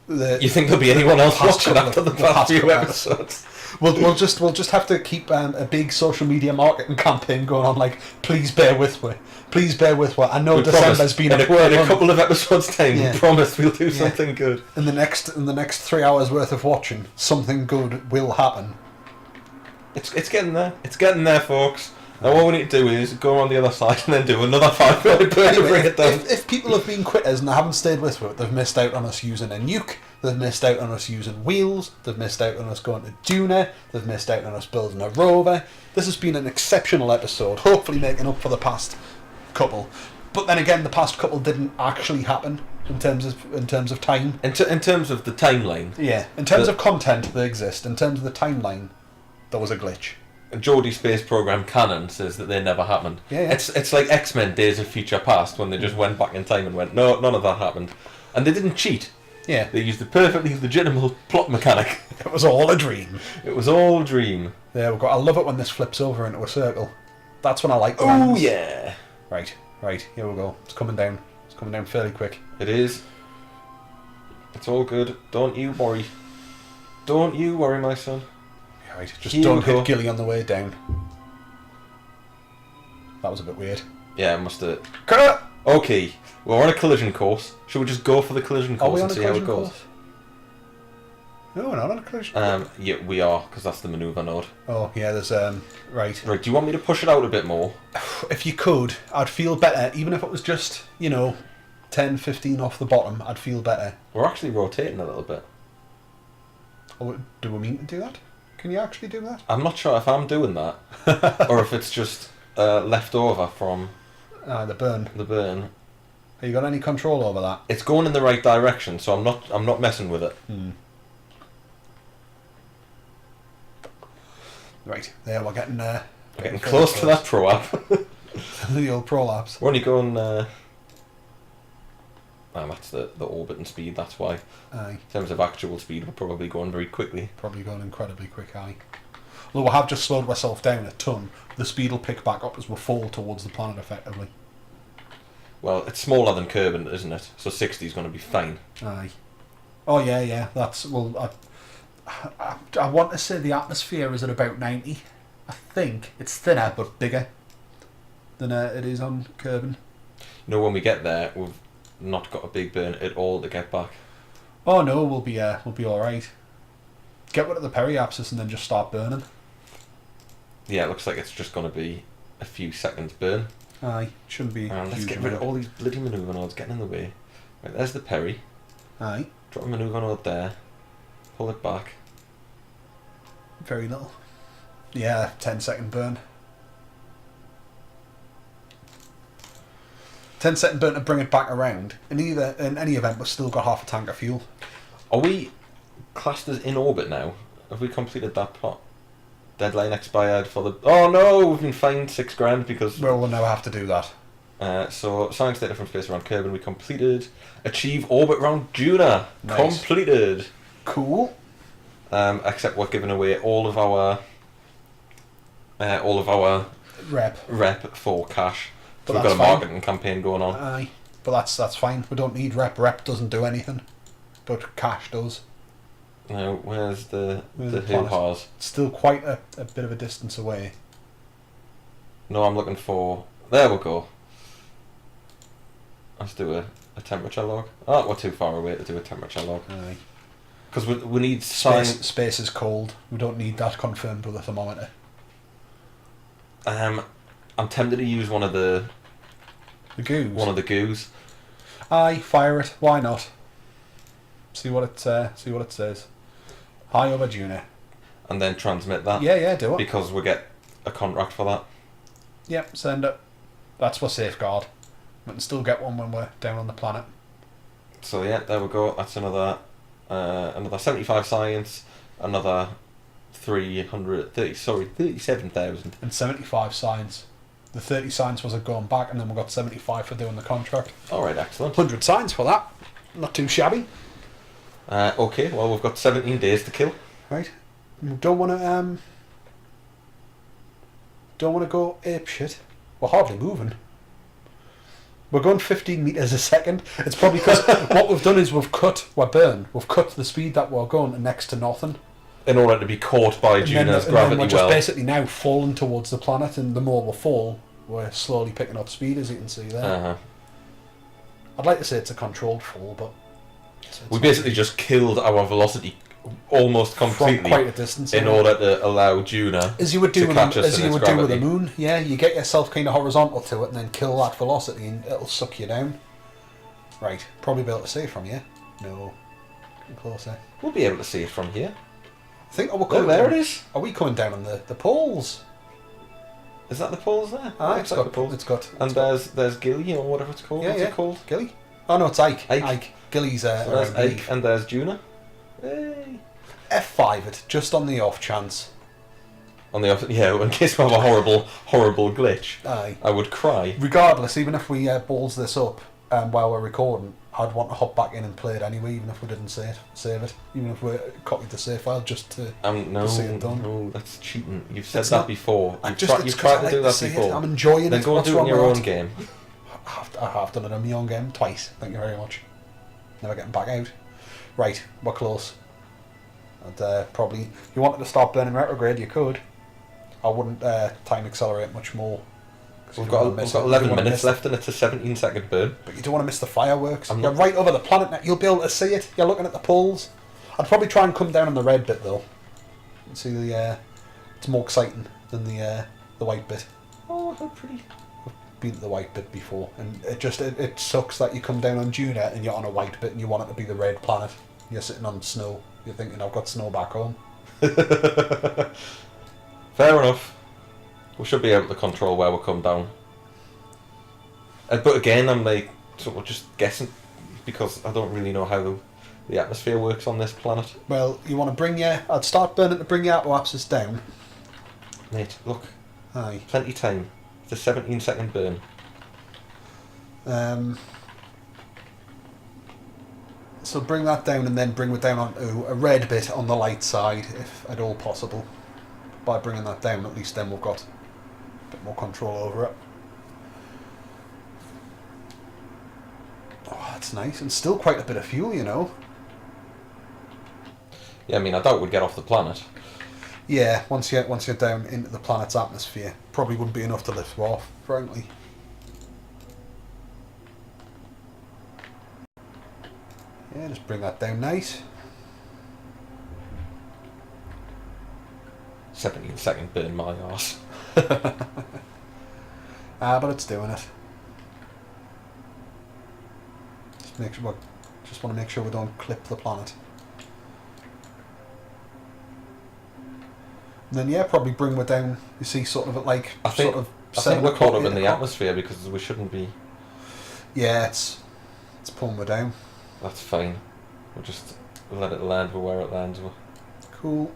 you think there'll be anyone else watching after the past few episodes? We'll just have to keep a big social media marketing campaign going on, like, please bear with me. Please bear with me. I know December's been in a couple of episodes time. We promise we'll do something good. In the next 3 hours worth of watching, something good will happen. It's getting there. It's getting there, folks. Now what we need to do is go on the other side and then do another 5 minute burn to bring it down. If people have been quitters and they haven't stayed with it, they've missed out on us using a nuke, they've missed out on us using wheels, they've missed out on us going to Duna, they've missed out on us building a rover. This has been an exceptional episode, hopefully making up for the past couple. But then again, the past couple didn't actually happen in terms of time. In terms of the timeline. Yeah, in terms of content, they exist. In terms of the timeline, there was a glitch. Geordie Space Program canon says that they never happened. Yeah. It's like X-Men Days of Future Past, when they just went back in time and went, no, none of that happened. And they didn't cheat. Yeah. They used a perfectly legitimate plot mechanic. It was all a dream. It was all a dream. Yeah, I love it when this flips over into a circle. That's when I like the Oh, lands. yeah. Right, here we go. It's coming down. It's coming down fairly quick. It is. It's all good. Don't you worry. Don't you worry, my son. Right, just don't hit Gilly on the way down. That was a bit weird. Yeah, it must have... Cut! Okay, we're on a collision course. Should we just go for the collision course and see how it goes? No, we're not on a collision course. Yeah, we are, because that's the manoeuvre node. Oh, yeah, there's... Right. Right, do you want me to push it out a bit more? If you could, I'd feel better. Even if it was just, 10, 15 off the bottom, I'd feel better. We're actually rotating a little bit. Oh, do we mean to do that? Can you actually do that? I'm not sure if I'm doing that, or if it's just left over from the burn. The burn. Have you got any control over that? It's going in the right direction, so I'm not messing with it. Right there, we're getting close to that pro app. The old prolapse. We're only going... that's the orbit and speed, that's why. Aye. In terms of actual speed, we're probably going very quickly. Probably going incredibly quick, aye. Although I have just slowed myself down a ton, the speed will pick back up as we fall towards the planet effectively. Well, it's smaller than Kerbin, isn't it? So 60 is going to be fine. Aye. Oh yeah. That's I want to say the atmosphere is at about 90. I think it's thinner but bigger than it is on Kerbin. You know, when we get there, we've not got a big burn at all to get back. Oh no, we'll be all right. Get rid of the periapsis and then just start burning. Yeah, it looks like it's just going to be a few seconds burn. Aye, shouldn't be. And let's get rid of all these bloody manoeuvre nodes getting in the way. Right, there's the peri. Aye. Drop a manoeuvre node there. Pull it back. Very little. Yeah, 10-second burn. 10-second burn to bring it back around. In any event, we've still got half a tank of fuel. Are we classed as in orbit now? Have we completed that plot? Deadline expired for the... Oh no, we've been fined $6,000 because... Well, we'll never have to do that. So, science data from space around Kerbin, we completed. Achieve orbit round Duna. Nice. Completed. Cool. Except we're giving away all of our rep for cash. So But we've got a that's fine. marketing campaign going on. Aye. But that's fine. We don't need rep. Rep doesn't do anything. But cash does. Now, where's the planet? hoo-ha's? It's still quite a bit of a distance away. No, I'm looking for... There we go. Let's do a temperature log. Oh, we're too far away to do a temperature log. Aye. Because we need Space is cold. We don't need that confirmed with a thermometer. I'm tempted to use one of the goos. One of the goos. Aye, fire it. Why not? See what it says. Hi over Duna. And then transmit that. Yeah, do it. Because we get a contract for that. Yep, send it. That's for safeguard. We can still get one when we're down on the planet. So yeah, there we go. That's another 75 science, another 37,000. And 75 science. The 30 science was going back, and then we got 75 for doing the contract. Alright, excellent. 100 science for that. Not too shabby. Okay, well we've got 17 days to kill. Right. Don't want to go ape shit. We're hardly moving. We're going 15 metres a second. It's probably because what we've done is we've cut the speed that we're going to next to nothing. In order to be caught by Duna's gravity and then we're just well. basically now falling towards the planet, and the more we fall, we're slowly picking up speed, as you can see there. Uh-huh. I'd like to say it's a controlled fall, but... We basically just killed our velocity almost completely from quite a distance in order to allow Duna as you would do to with catch us as in you its would do with gravity. the moon. Yeah, you get yourself kind of horizontal to it and then kill that velocity and it'll suck you down. Right, probably be able to see it from here. No, get closer. We'll be able to see it from here. I think There it is. Are we coming down on the poles? Is that the poles there? Ah, Looks like the poles. It's got. And there's Gilly or whatever it's called. What's it called? Gilly. Oh no, it's Ike. Ike. Gilly's So there's Ike and there's Duna. Hey. F5 it, just on the off chance. On the opposite, yeah, in case we have a horrible glitch. Aye. I would cry. Regardless, even if we balls this up while we're recording, I'd want to hop back in and play it anyway, even if we didn't save it. Even if we copied the save file just to see it done. No, that's cheating. You've said It's that not- before. You've tried to do that see before. it. I'm enjoying it. Then go and What's do it in wrong your with own that? game. I have done it in my own game twice. Thank you very much. Never getting back out. Right, we're close. And probably, if you wanted to start burning retrograde, you could. I wouldn't time accelerate much more. We've got 11 minutes left and it's a 17-second burn. But you don't want to miss the fireworks. I'm You're not- right over the planet now. You'll be able to see it. You're looking at the poles. I'd probably try and come down on the red bit though. You see it's more exciting than the white bit. Oh, how pretty. I've been to the white bit before, and it sucks that you come down on Duna and you're on a white bit and you want it to be the red planet. You're sitting on snow. You're thinking, I've got snow back home. Fair enough. We should be able to control where we come down. But again, I'm like sort of just guessing because I don't really know how the atmosphere works on this planet. Well, you want to I'd start burning to bring your apoapsis down. Mate, look, Aye. plenty time. The 17-second burn. So bring that down and then bring it down onto a red bit on the light side, if at all possible. By bringing that down, at least then we've got a bit more control over it. Oh, that's nice. And still quite a bit of fuel, you know. Yeah, I mean, I doubt we'd get off the planet. Yeah, once you're down into the planet's atmosphere, probably wouldn't be enough to lift you off, frankly. Yeah, just bring that down nice. 17-second burn my arse. But it's doing it. Just want to make sure we don't clip the planet. And then probably bring her down. You see, sort of at like I think we're caught up in the atmosphere because we shouldn't be. Yeah, it's pulling her down. That's fine. We'll just let it land where it lands. Cool.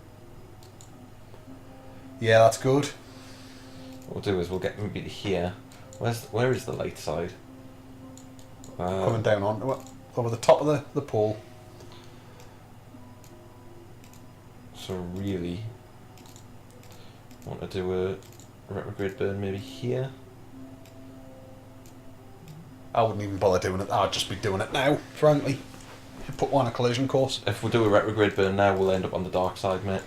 Yeah, that's good. What we'll do is we'll get maybe to here. Where is the light side? Coming down onto it. Over the top of the pole. So really, want to do a retrograde burn maybe here. I wouldn't even bother doing it. I'd just be doing it now, frankly. Put one on a collision course. If we do a retrograde burn now, we'll end up on the dark side, mate.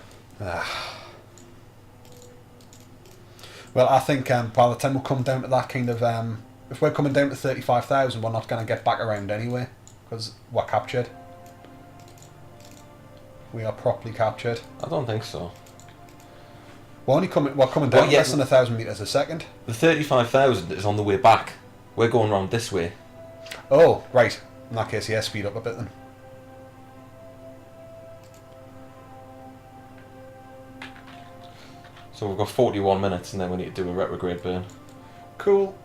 Well, I think by the time we come down to that kind of... if we're coming down to 35,000, we're not going to get back around anyway, because we're captured. We are properly captured. I don't think so. We're coming down less than 1,000 metres a second. The 35,000 is on the way back. We're going round this way. Oh, right. In that case, yeah, speed up a bit then. So we've got 41 minutes and then we need to do a retrograde burn. Cool.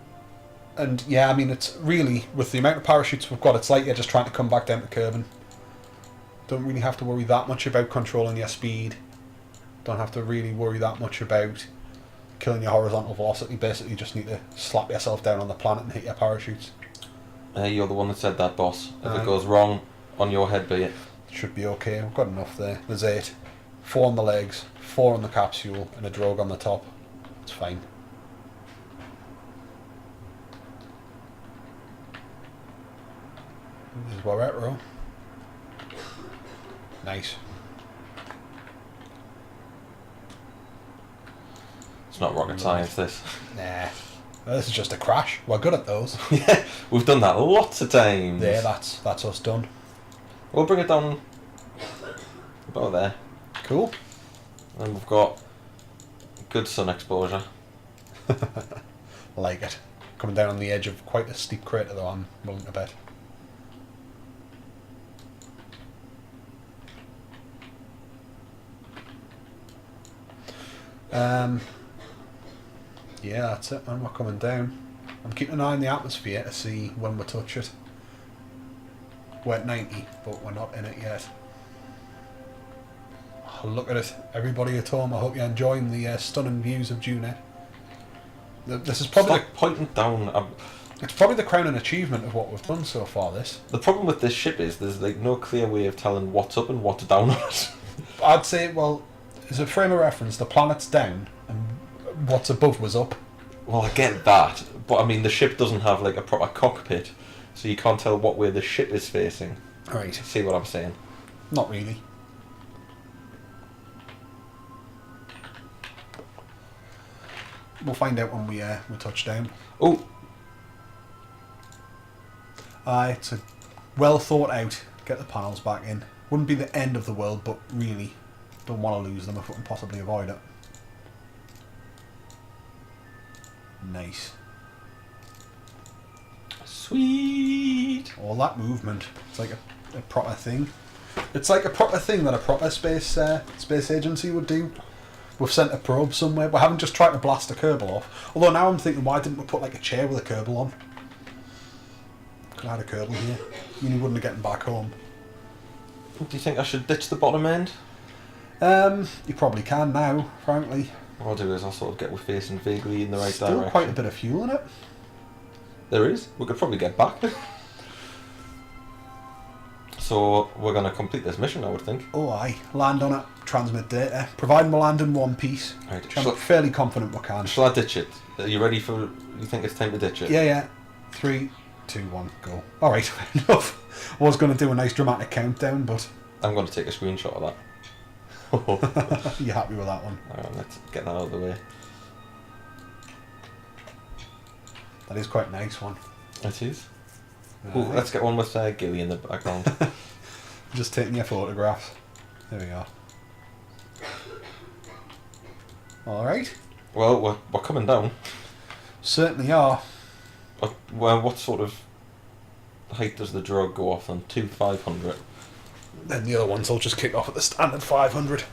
And yeah, I mean, it's really, with the amount of parachutes we've got, it's like you're just trying to come back down to Kerbin. Don't really have to worry that much about controlling your speed. Don't have to really worry that much about killing your horizontal velocity. Basically, you just need to slap yourself down on the planet and hit your parachutes. You're the one that said that, boss. If it goes wrong, on your head be it. Should be okay. We've got enough there. There's 8. 4 on the legs, 4 on the capsule, and a drogue on the top. It's fine. This is where we're at, Ro. Nice. It's not rocket science, this. Nah. This is just a crash. We're good at those. Yeah, we've done that lots of times. Yeah, that's us done. We'll bring it down about there. Cool. And we've got good sun exposure. Like it. Coming down on the edge of quite a steep crater though, I'm willing to bet. Yeah, that's it, and we're coming down. I'm keeping an eye on the atmosphere to see when we touch it. We're at 90, but we're not in it yet. Oh, look at it. Everybody at home, I hope you're enjoying the stunning views of Duna. This is probably... Stop pointing down. It's probably the crowning achievement of what we've done so far, this. The problem with this ship is there's like no clear way of telling what's up and what's down on it. I'd say, well, as a frame of reference, the planet's down and what's above was up. Well, I get that, but I mean the ship doesn't have like a proper cockpit, so you can't tell what way the ship is facing. Right. See what I'm saying? Not really. We'll find out when we touch down. Oh! It's a well thought out. Get the panels back in. Wouldn't be the end of the world, but really don't want to lose them if we can possibly avoid it. Nice. Sweet! All that movement. It's like a proper thing. It's like a proper thing that a proper space agency would do. We've sent a probe somewhere. We haven't just tried to blast a Kerbal off. Although now I'm thinking, why didn't we put like a chair with a Kerbal on? Could have had a Kerbal here. You wouldn't have gotten back home. Do you think I should ditch the bottom end? You probably can now, frankly. What I'll do is I'll sort of get we're facing vaguely in the right Still direction. quite a bit of fuel in it. There is. We could probably get back. So we're going to complete this mission, I would think. Oh, aye. Land on it, transmit data. Providing we land in one piece. Right. Which I'm fairly confident we can. Shall I ditch it? Are you ready for... You think it's time to ditch it? Yeah. 3, 2, 1, go. Alright, enough. I was going to do a nice dramatic countdown, but... I'm going to take a screenshot of that. You happy with that one? Alright, let's get that out of the way. That is quite a nice one. It is. Right. Ooh, let's get one with Gilly in the background. Just taking your photographs. There we are. Alright. Well, we're coming down. Certainly are. Well, what sort of height does the drug go off on? 500. Then the other ones will just kick off at the standard 500.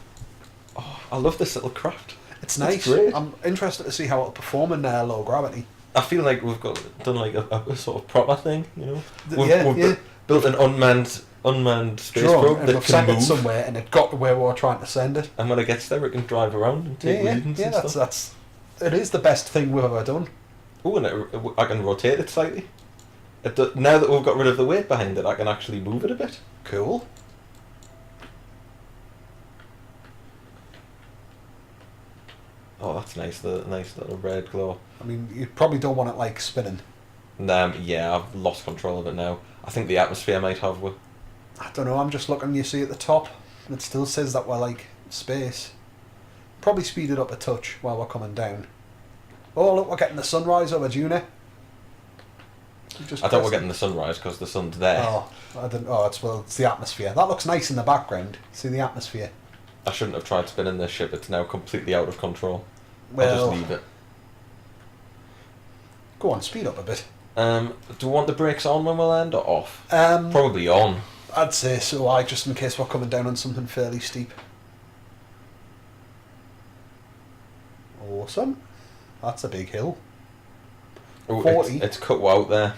Oh, I love this little craft. It's nice. Great. I'm interested to see how it'll perform in low gravity. I feel like we've done like a sort of proper thing, you know. We've built an unmanned space probe and that we've can sent move. it somewhere, and it got to where we were trying to send it. And when it gets there, it can drive around and take readings and stuff. It is the best thing we've ever done. Oh, and I can rotate it slightly. Now that we've got rid of the weight behind it, I can actually move it a bit. Cool. Oh, that's nice. The nice little red glow. I mean, you probably don't want it like spinning. Yeah, I've lost control of it now. I think the atmosphere might have. I don't know. I'm just looking. You see at the top, and it still says that we're like space. Probably speed it up a touch while we're coming down. Oh, look, we're getting the sunrise over Duna. I thought we're getting the sunrise because the sun's there. Oh, I didn't. Oh, it's the atmosphere. That looks nice in the background. See the atmosphere. I shouldn't have tried spinning this ship. It's now completely out of control. Well, I'll just leave it. Go on, speed up a bit. Do we want the brakes on when we land or off? Um, Probably on. I'd say so. Just in case we're coming down on something fairly steep. Awesome. That's a big hill. Ooh, 40. It's cut out there.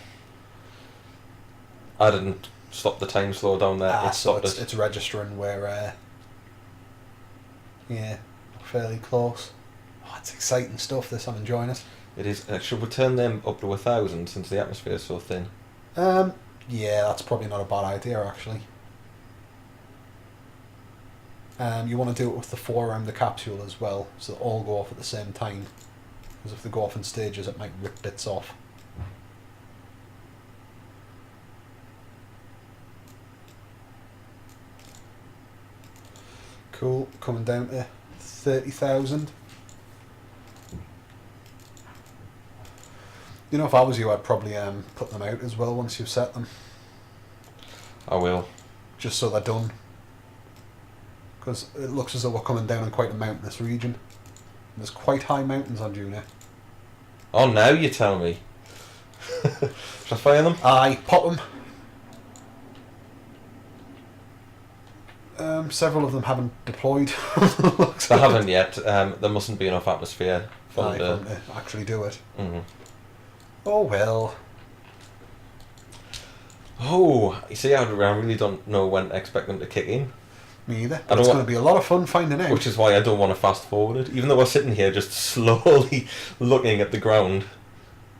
I didn't stop the time slow down there. It So stopped it. it's registering where, fairly close. Oh, it's exciting stuff, this. I'm enjoying it. It is. Should we turn them up to 1,000 since the atmosphere is so thin? Yeah, that's probably not a bad idea, actually. You want to do it with the 4 around the capsule as well, so they all go off at the same time. Because if they go off in stages, it might rip bits off. Cool, coming down to 30,000. You know, if I was you, I'd probably put them out as well once you've set them. I will. Just so they're done. Because it looks as though we're coming down in quite a mountainous region. And there's quite high mountains on Duna. Oh, now you tell me. Shall I fire them? Aye, pop them. Several of them haven't deployed. They haven't yet. There mustn't be enough atmosphere for them to actually do it. Mm-hmm. Oh well. Oh, you see, I really don't know when to expect them to kick in. Me either. But it's going to be a lot of fun finding out. Which is why I don't want to fast forward it. Even though we're sitting here just slowly looking at the ground.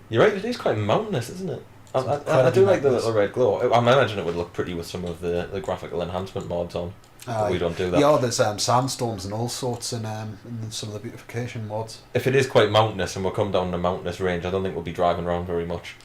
You're right, it is quite mountainous, isn't it? I do like the little red glow. I imagine it would look pretty with some of the graphical enhancement mods on. But we don't do that. Yeah, there's sandstorms and all sorts in some of the beautification mods. If it is quite mountainous and we'll come down a mountainous range, I don't think we'll be driving around very much.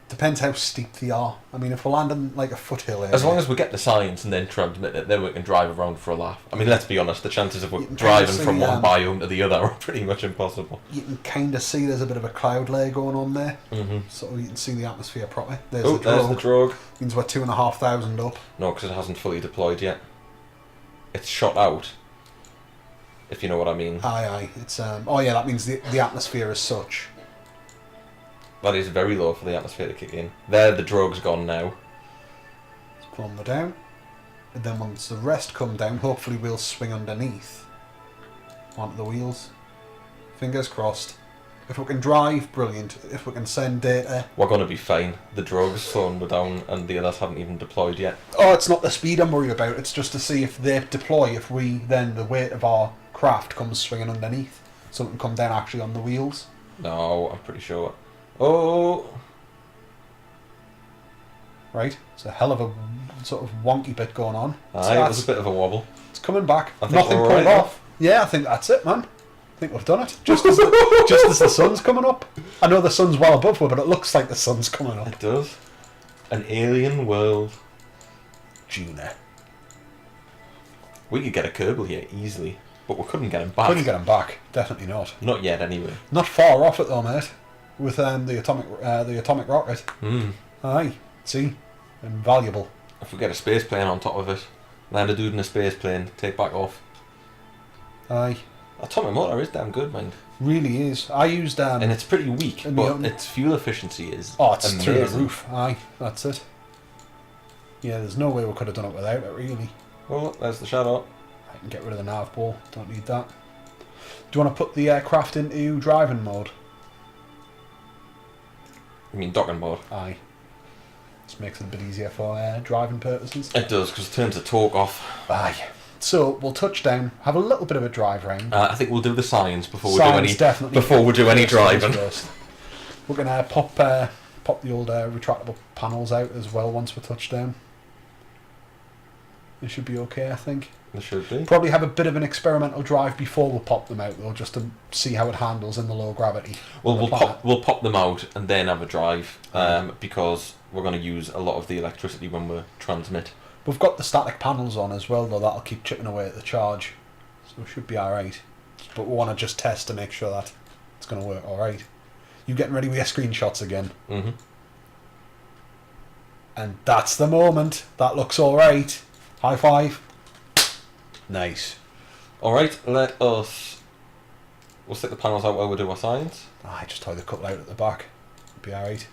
Depends how steep they are. I mean, if we're landing like a foothill area... As long as we get the science and then transmit it, then we can drive around for a laugh. I mean, let's be honest, the chances of we're driving from one biome to the other are pretty much impossible. You can kind of see there's a bit of a cloud layer going on there. Mm-hmm. So you can see the atmosphere properly. There's the drogue. Means we're 2,500 up. No, because it hasn't fully deployed yet. It's shot out, if you know what I mean. Aye. It's oh yeah, that means the atmosphere is such. That is very low for the atmosphere to kick in. There, the drogue's gone now. Let's plumb them down. And then once the rest come down, hopefully we'll swing underneath onto the wheels. Fingers crossed. If we can drive, brilliant. If we can send data... We're going to be fine. The drogue's slowing me down and the others haven't even deployed yet. Oh, it's not the speed I'm worried about. It's just to see if they deploy, if we then, the weight of our craft comes swinging underneath. something come down actually on the wheels. No, I'm pretty sure. Oh, Right, it's a hell of a sort of wonky bit going on. aye, it was a bit of a wobble. It's coming back. I think Nothing we're pulled right, off. Yeah, I think that's it, man. I think we've done it. Just as the sun's coming up. I know the sun's well above her, but it looks like the sun's coming up. It does. An alien world. Duna. We could get a Kerbal here easily, but we couldn't get him back. Couldn't get him back. Definitely not. Not yet, anyway. Not far off it though, mate. With the atomic rocket. Hmm. Aye. See, invaluable. If we get a space plane on top of it, land a dude in a space plane, take back off. Aye. Atomic motor is damn good, mind. Really is. I used And it's pretty weak, and but its fuel efficiency is it's amazing. through the roof. Aye, that's it. Yeah, there's no way we could have done it without it, really. Well, there's the shadow. I can get rid of the nav ball. Don't need that. Do you want to put the aircraft into driving mode? I mean, docking mode. Aye. This makes it a bit easier for driving purposes. It does, because it turns the torque off. Aye. So we'll touch down, have a little bit of a drive round. I think we'll do the science before we Science do any definitely before we do any driving. First. We're gonna pop the old retractable panels out as well once we touch down. It should be okay, I think. It should be. Probably have a bit of an experimental drive before we pop them out, though, just to see how it handles in the low gravity. Well, we'll pop them out and then have a drive, because we're going to use a lot of the electricity when we transmit. We've got the static panels on as well, though. That'll keep chipping away at the charge, so it should be all right. But we want to just test to make sure that it's going to work all right. You getting ready with your screenshots again? Mm-hmm. And that's the moment. That looks all right. High five. Nice. All right, let us. We'll stick the panels out while we do our science. I just tie the couple out at the back. It'll be all right.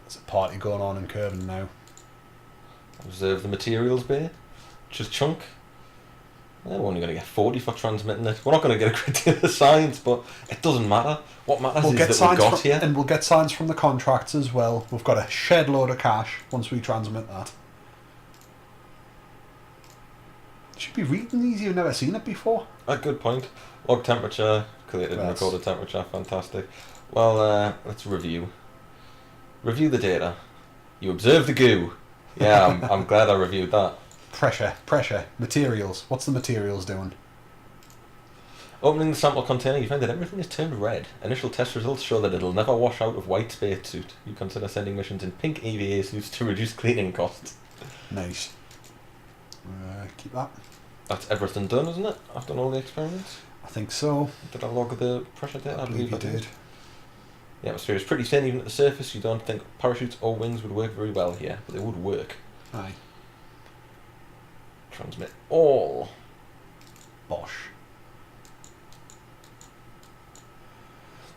There's a party going on in Kerbin now. Observe the materials bay, which is chunk. We're only going to get 40 for transmitting it. We're not going to get a great deal of science, but it doesn't matter. What matters is that we got here. And we'll get science from the contracts as well. We've got a shed load of cash once we transmit that. Should be reading these, you've never seen it before. A good point. Log temperature, collated and recorded temperature, fantastic. Well, let's review. Review the data. You observe the goo. Yeah, I'm glad I reviewed that. Pressure, materials. What's the materials doing? Opening the sample container, you find that everything is turned red. Initial test results show that it'll never wash out of white spacesuit. You consider sending missions in pink EVA suits to reduce cleaning costs. Nice. Keep that. That's everything done, isn't it? I've done all the experiments. I think so. Did I log the pressure data? I believe you did. The atmosphere is pretty thin even at the surface. You don't think parachutes or wings would work very well here, but they would work. Aye. Transmit all. Bosh.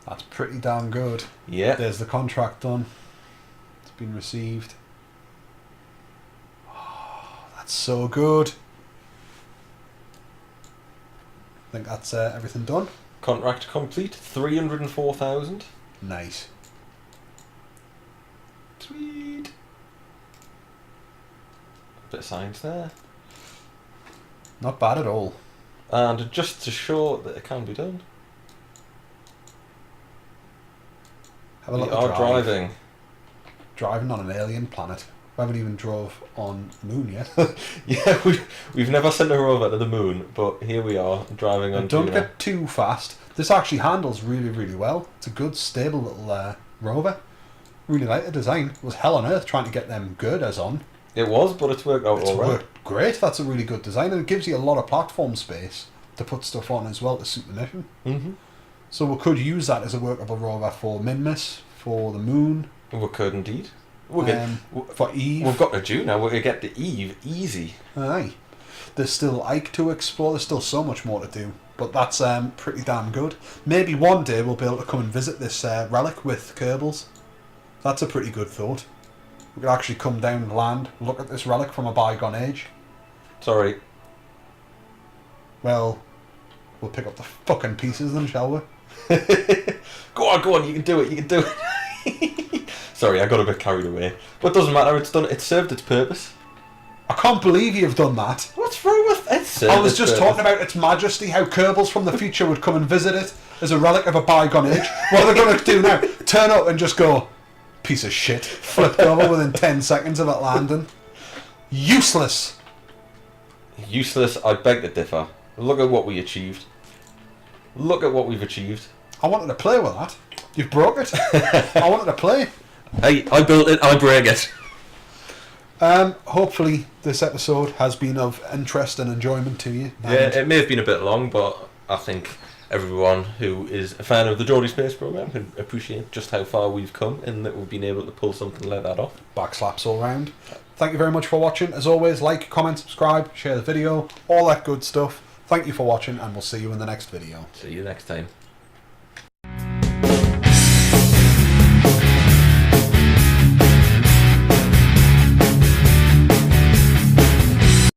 That's pretty damn good. Yeah. There's the contract done. It's been received. Oh, that's so good. I think that's everything done. Contract complete. 304,000. Nice. Sweet. Bit of science there. Not bad at all. And just to show that it can be done, Have a we look are at driving. Driving on an alien planet. We haven't even drove on the moon yet. Yeah, we've never sent a rover to the moon, but here we are driving on. Don't Duna. get too fast. This actually handles really, really well. It's a good, stable little rover. Really like the design. It was hell on earth trying to get them girders on. It was, but it's worked out It's all right. worked great. That's a really good design, and it gives you a lot of platform space to put stuff on as well to suit the mission. Mm-hmm. So we could use that as a workable rover for Minmus, for the moon. We could indeed. For Eve. We've got to Duna. We're going to get to Eve easy. Aye. There's still Ike to explore. There's still so much more to do. But that's pretty damn good. Maybe one day we'll be able to come and visit this relic with Kerbals. That's a pretty good thought. We could actually come down, land, look at this relic from a bygone age. Sorry. Well, we'll pick up the fucking pieces then, shall we? Go on, you can do it. Sorry, I got a bit carried away. But it doesn't matter, it's done. It served its purpose. I can't believe you've done that. What's wrong with it? I was just talking about its majesty, how Kerbals from the future would come and visit it as a relic of a bygone age. What are they going to do now? Turn up and just go, piece of shit, flipped over within 10 seconds of it landing. Useless. Useless, I beg to differ. Look at what we achieved. Look at what we've achieved. I wanted to play with that. You've broke it. I wanted to play. Hey, I built it, I break it. Hopefully this episode has been of interest and enjoyment to you. Yeah, it may have been a bit long, but I think everyone who is a fan of the Geordie Space Program can appreciate just how far we've come and that we've been able to pull something like that off. Backslaps all round. Thank you very much for watching. As always, like, comment, subscribe, share the video, all that good stuff. Thank you for watching, and we'll see you in the next video. See you next time.